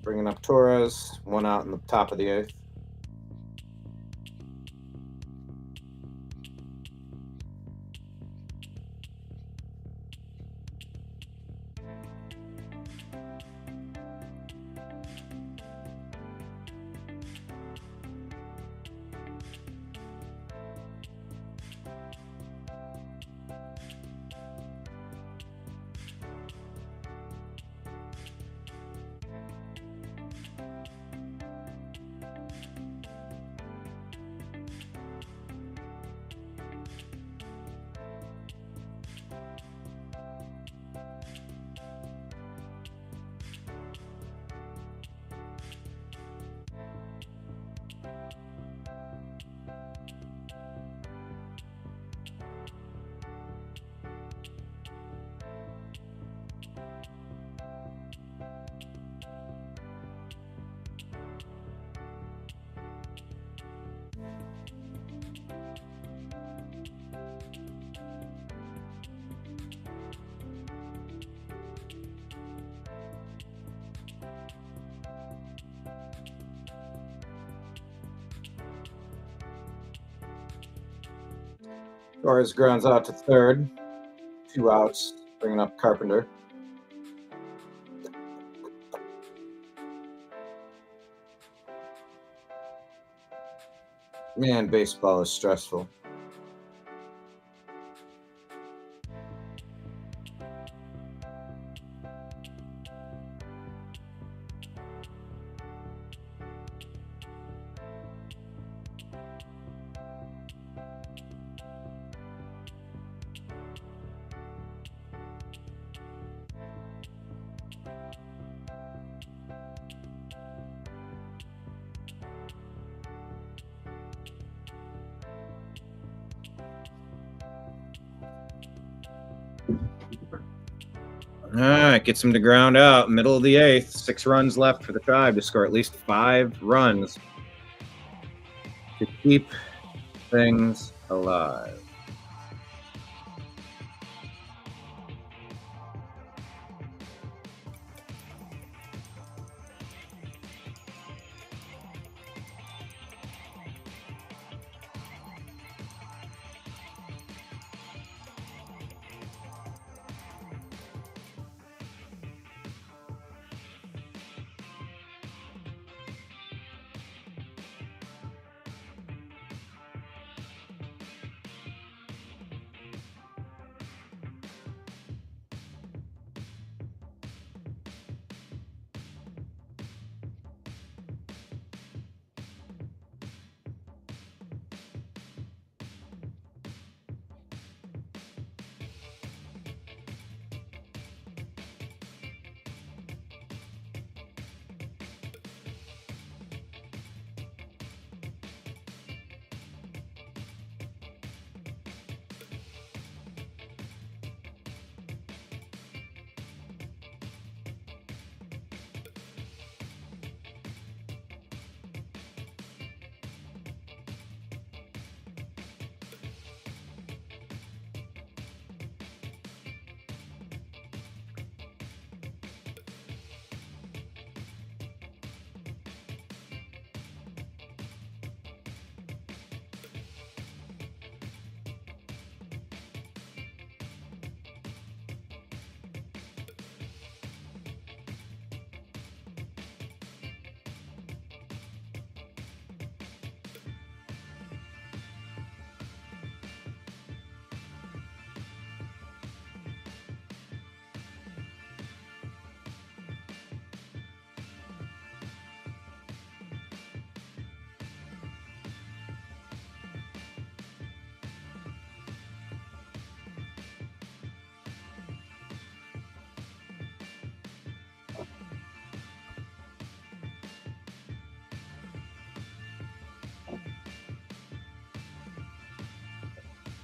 [SPEAKER 1] bringing up Torres, 1 out in the top of the 8th. Torres grounds out to third. 2 outs, bringing up Carpenter. Man, baseball is stressful. All right, gets him to ground out, middle of the 8th. 6 runs left for the Tribe to score at least 5 runs to keep things alive.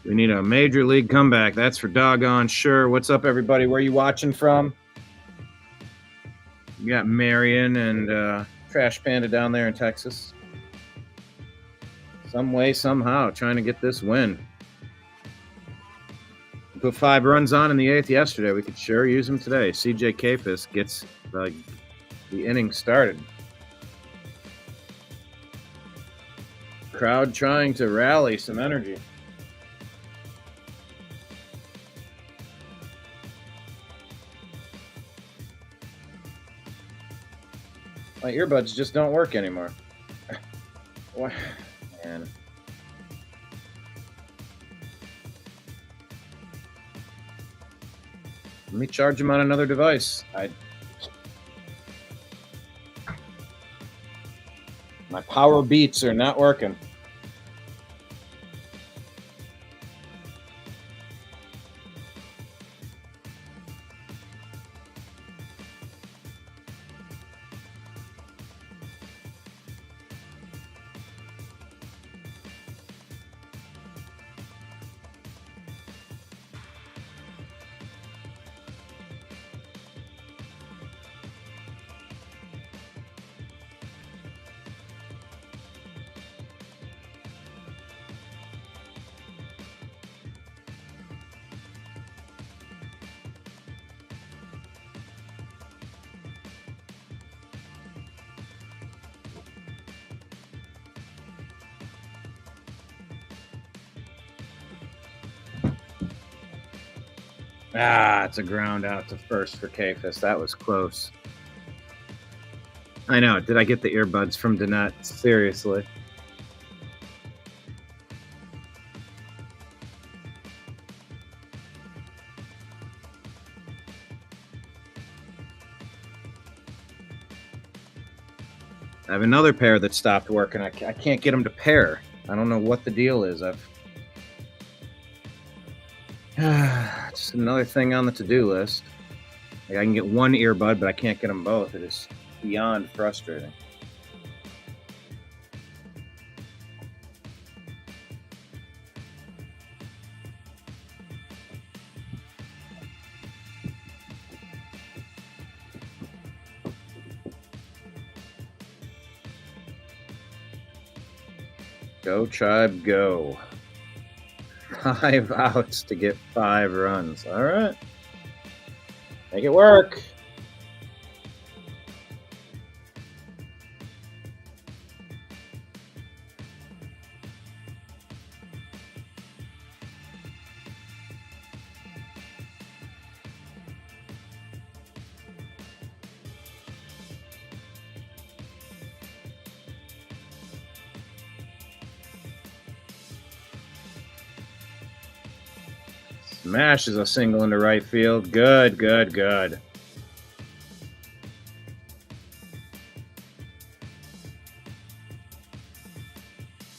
[SPEAKER 1] We need a major league comeback. That's for doggone sure. What's up, everybody? Where are you watching from? You got Marion and Trash Panda down there in Texas. Some way, somehow, trying to get this win. We put 5 runs on in the 8th yesterday. We could sure use them today. CJ Kapis gets the inning started. Crowd trying to rally some energy. My earbuds just don't work anymore. What? Man. Let me charge them on another device. My Power Beats are not working. Ah, it's a ground out to first for Kafis. That was close. I know. Did I get the earbuds from Danette? Seriously. I have another pair that stopped working. I can't get them to pair. I don't know what the deal is. Just another thing on the to-do list. Like I can get one earbud, but I can't get them both. It is beyond frustrating. Go, Tribe, go. 5 outs to get 5 runs. All right. Make it work. Smashes a single into right field. Good, good, good.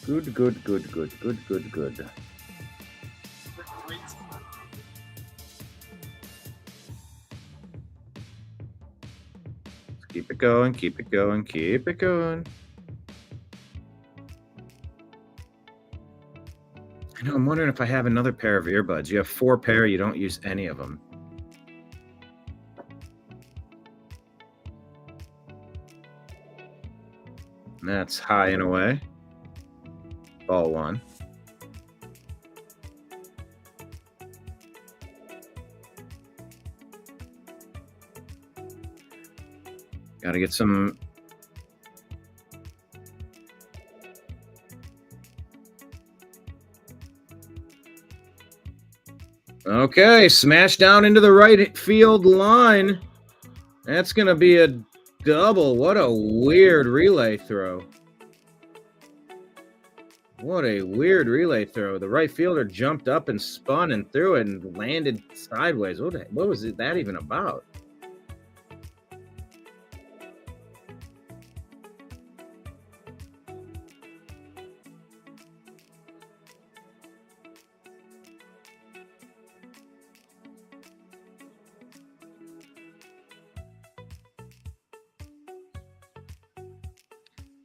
[SPEAKER 1] Good, good, good, good, good, good, good. Keep it going, keep it going, keep it going. I know, I'm wondering if I have another pair of earbuds. You have 4 pair, you don't use any of them. That's high and away. Ball 1. Got to get some. Okay, smash down into the right field line. That's going to be a double. What a weird relay throw. What a weird relay throw. The right fielder jumped up and spun and threw it and landed sideways. What was that even about?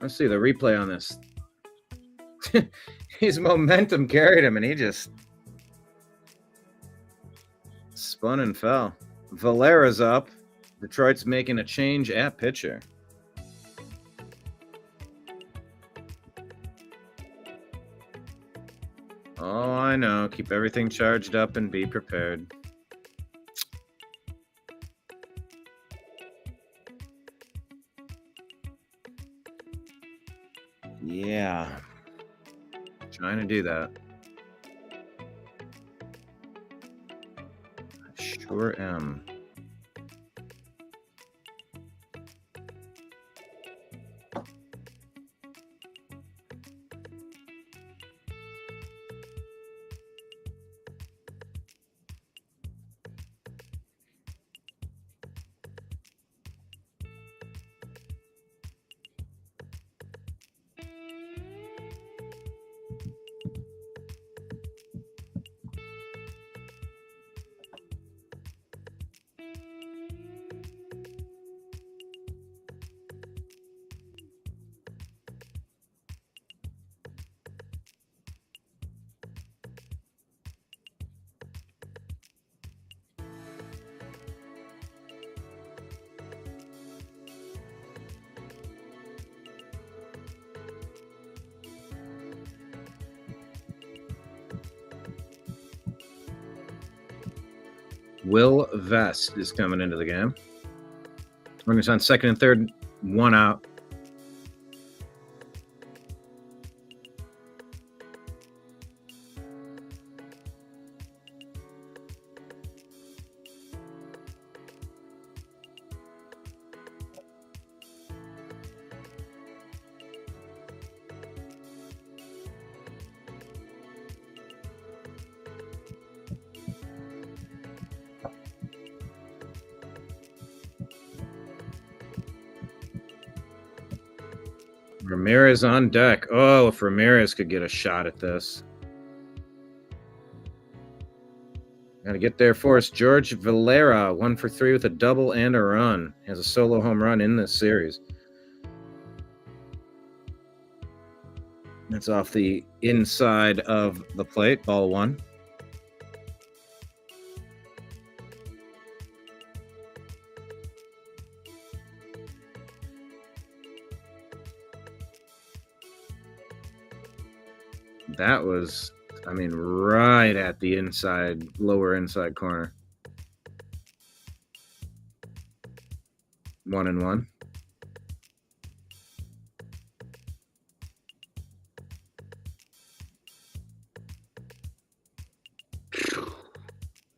[SPEAKER 1] Let's see the replay on this. His momentum carried him, and he just spun and fell. Valera's up. Detroit's making a change at pitcher. Oh, I know. Keep everything charged up and be prepared. Yeah. Trying to do that. I sure am. Will Vest is coming into the game. Runners on second and third, 1 out. Ramirez on deck. Oh, if Ramirez could get a shot at this. Got to get there for us. George Valera, 1 for 3 with a double and a run. Has a solo home run in this series. That's off the inside of the plate. Ball 1. That was, I mean, right at the inside, lower inside corner. 1-1.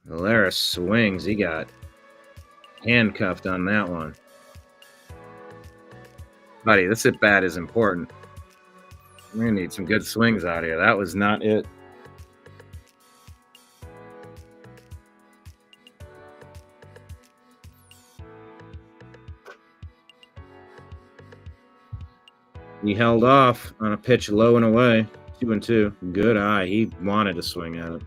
[SPEAKER 1] Valera swings. He got handcuffed on that one. Buddy, this at bat is important. We're going to need some good swings out here. That was not it. He held off on a pitch low and away. 2-2. Good eye. He wanted to swing at it.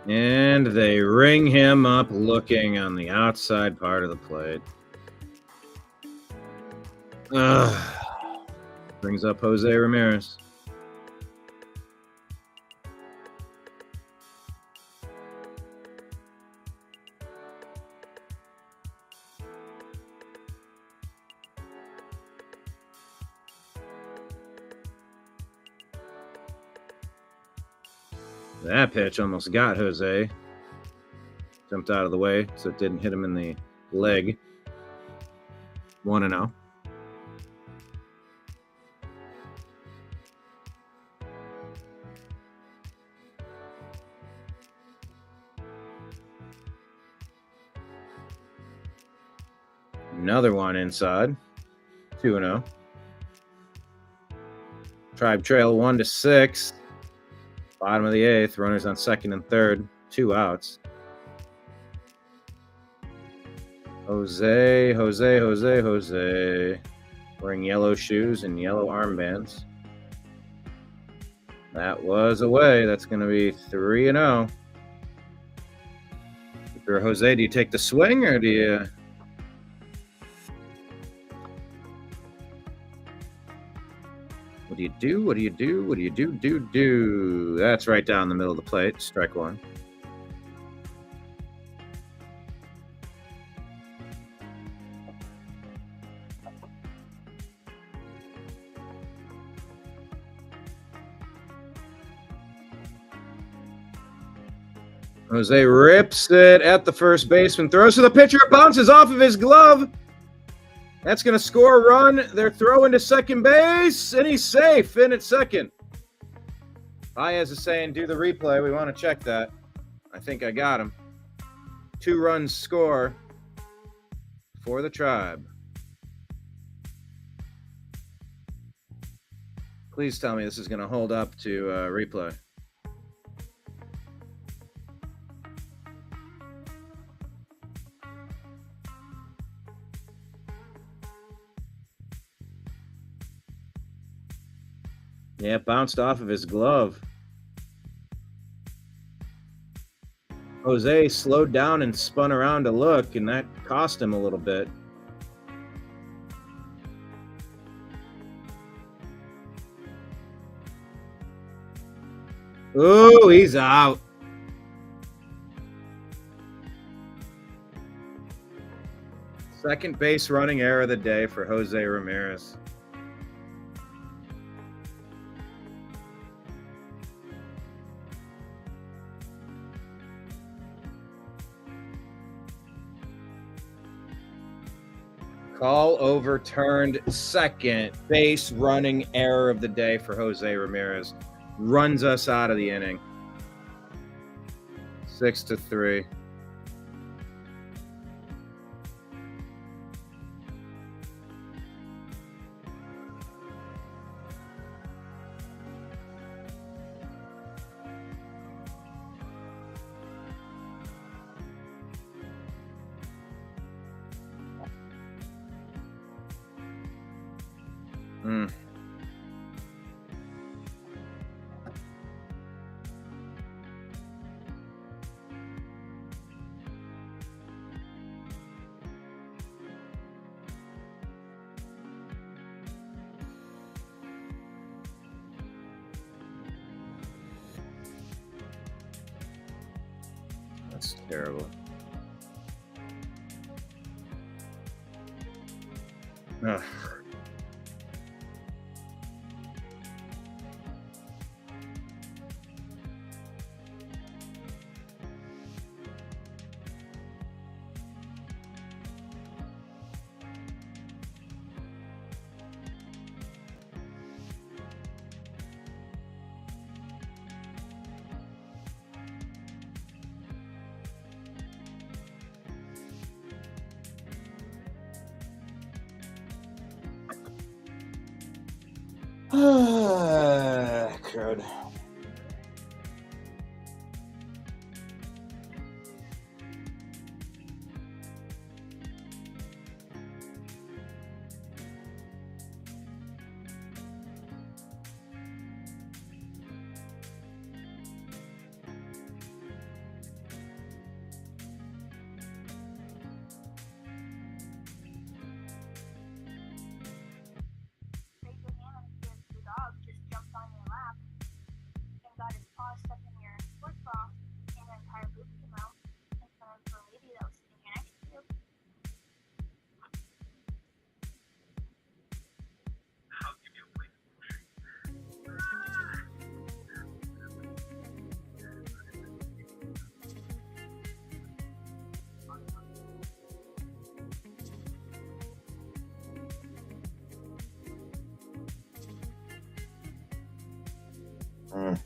[SPEAKER 1] And they ring him up looking on the outside part of the plate. Brings up Jose Ramirez. That pitch almost got Jose. Jumped out of the way so it didn't hit him in the leg. 1-0. Another one inside. 2-0. Tribe trail 1-6. Bottom of the 8th. Runners on second and third. 2 outs. Jose. Wearing yellow shoes and yellow armbands. That was away. That's going to be 3-0. If you're Jose, do you take the swing or do you... What do you do? That's right down the middle of the plate. Strike 1. Jose rips it at the first baseman. Throws to the pitcher. It bounces off of his glove. That's going to score a run. They're throwing to second base, and he's safe in at second. Baez is saying, do the replay. We want to check that. I think I got him. 2 runs score for the Tribe. Please tell me this is going to hold up to replay. Yeah, it bounced off of his glove. Jose slowed down and spun around to look, and that cost him a little bit. Ooh, he's out. Second base running error of the day for Jose Ramirez. Call overturned. Second base running error of the day for Jose Ramirez. Runs us out of the inning. 6-3. Mm. That's terrible. Ugh. Crud.
[SPEAKER 4] The dog just jumped on your lap and got his paw stuck in your sports bra, and an entire poop came out in front of the lady that was sitting here next to you.
[SPEAKER 1] Mm.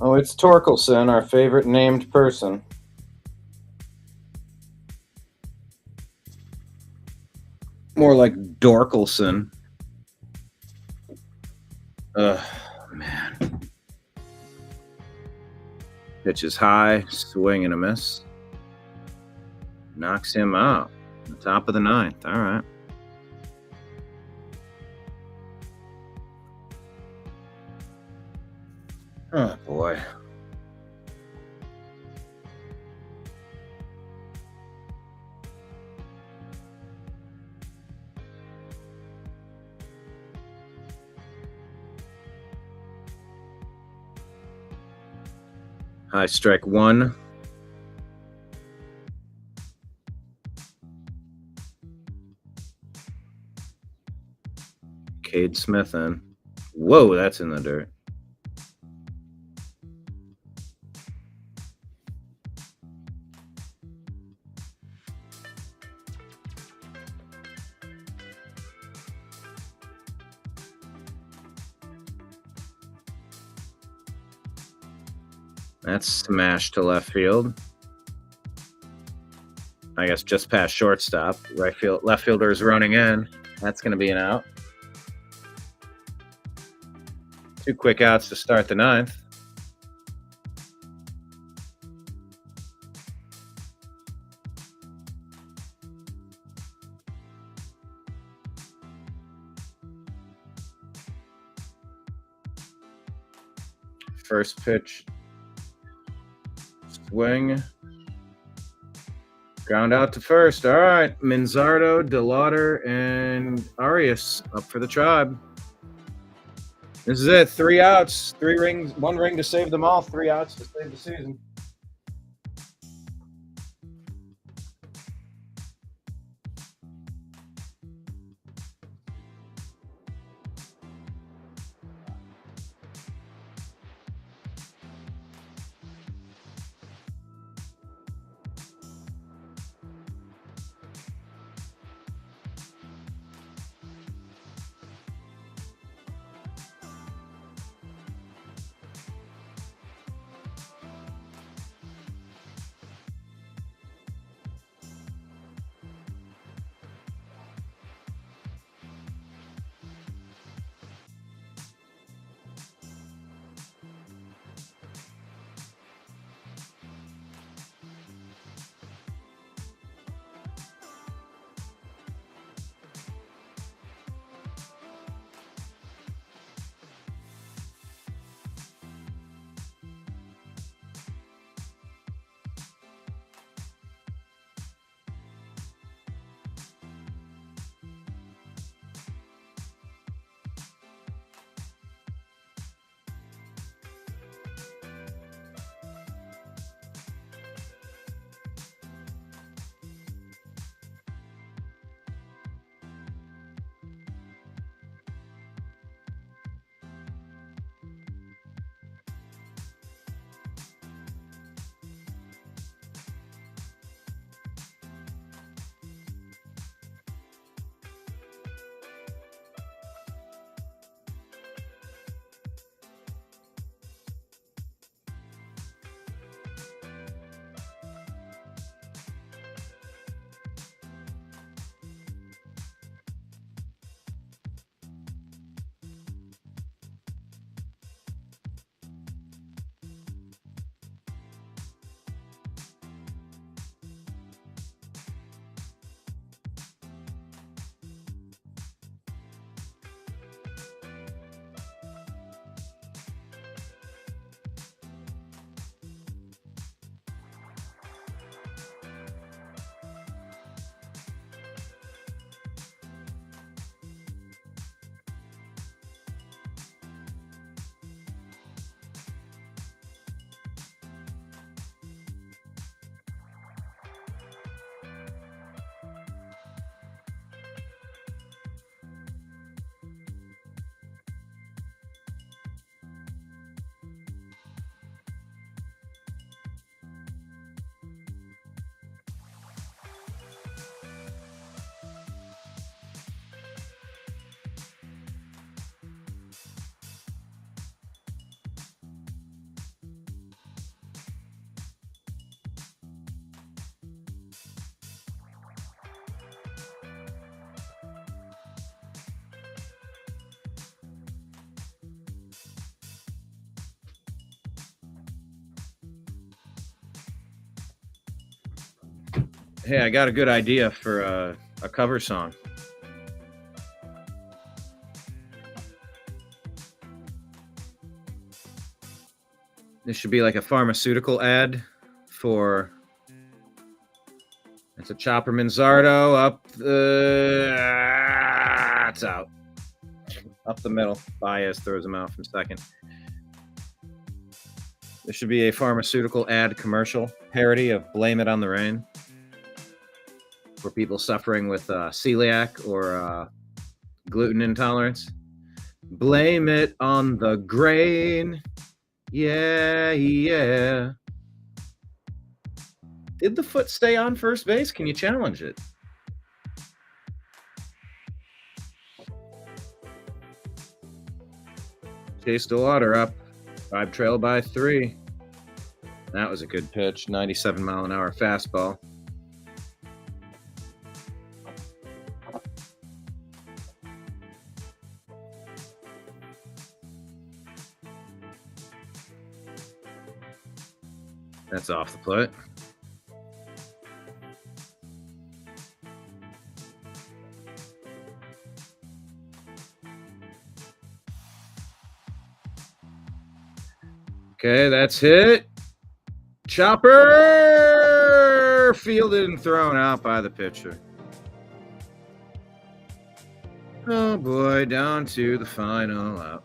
[SPEAKER 1] Oh, it's Torkelson, our favorite named person. More like Dorkelson. Ugh, man. Pitch is high, swing and a miss. Knocks him out. The top of the ninth. All right. Oh, boy. High strike one. Cade Smith in. Whoa, that's in the dirt. That's smashed to left field. I guess just past shortstop. Right field, left fielder is running in. That's going to be an out. 2 quick outs to start the ninth. First pitch. Swing. Ground out to first. All right. Manzardo, DeLauder, and Arias up for the Tribe. This is it. 3 outs. 3 rings. 1 ring to save them all. 3 outs to save the season. Hey, I got a good idea for a cover song. This should be like a pharmaceutical ad for. It's a Chopper Manzardo up the. It's out. Up the middle. Baez throws him out from second. This should be a pharmaceutical ad commercial parody of Blame It on the Rain for people suffering with celiac or gluten intolerance. Blame it on the grain. Yeah, yeah. Did the foot stay on first base? Can you challenge it? Chase DeWater up. 5 trail by 3. That was a good pitch. 97-mile-an-hour fastball. That's off the plate. Okay, that's hit. Chopper fielded and thrown out by the pitcher. Oh boy, down to the final out.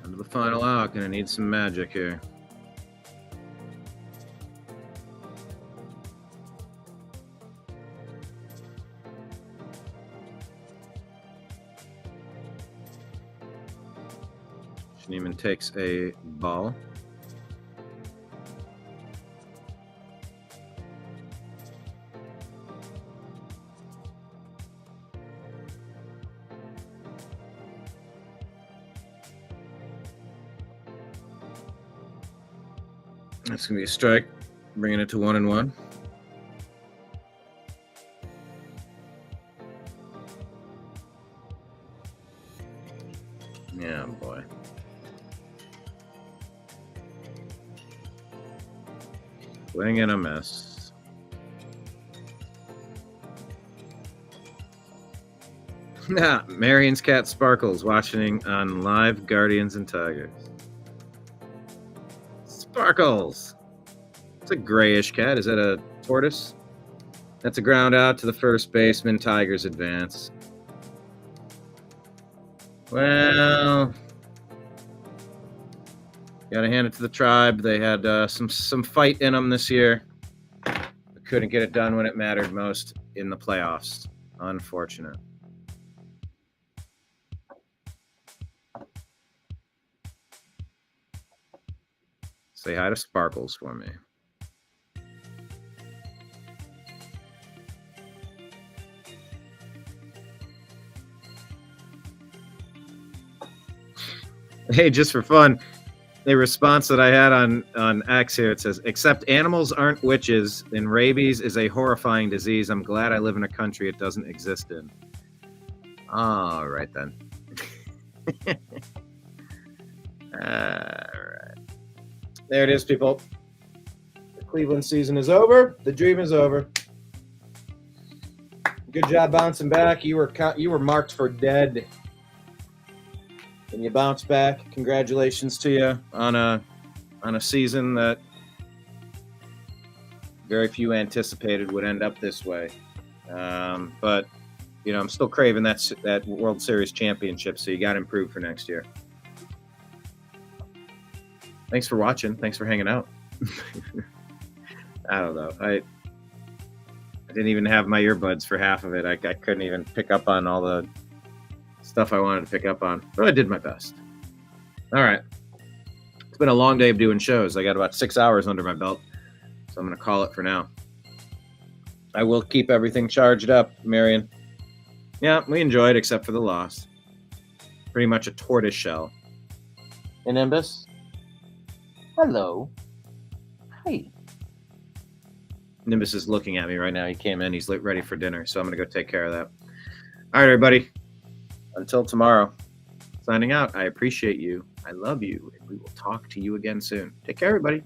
[SPEAKER 1] Under the final out, gonna need some magic here. Schneemann takes a ball. That's going to be a strike, bringing it to 1-1. Yeah, boy. Swing and a miss. Nah, Marion's cat Sparkles watching on Live Guardians and Tigers. Sparkles! It's a grayish cat. Is that a tortoise? That's a ground out to the first baseman. Tigers advance. Well, gotta hand it to the Tribe. They had some fight in them this year. But couldn't get it done when it mattered most in the playoffs. Unfortunate. Say hi to Sparkles for me. Hey, just for fun, the response that I had on X here, it says, except animals aren't witches and rabies is a horrifying disease. I'm glad I live in a country it doesn't exist in. All right, then. All right. There it is, people. The Cleveland season is over. The dream is over. Good job bouncing back. You were marked for dead. And you bounce back. Congratulations to you on a season that very few anticipated would end up this way. But you know, I'm still craving that World Series championship, so you got to improve for next year. Thanks for watching. Thanks for hanging out. I don't know. I didn't even have my earbuds for half of it. I couldn't even pick up on all the stuff I wanted to pick up on, but I did my best. All right. It's been a long day of doing shows. I got about 6 hours under my belt, so I'm going to call it for now. I will keep everything charged up, Marion. Yeah, we enjoyed, except for the loss. Pretty much a tortoise shell. And Nimbus? Hello.
[SPEAKER 5] Hi.
[SPEAKER 1] Nimbus is looking at me right now. He came in. He's ready for dinner. So I'm going to go take care of that. All right, everybody. Until tomorrow. Signing out. I appreciate you. I love you. And we will talk to you again soon. Take care, everybody.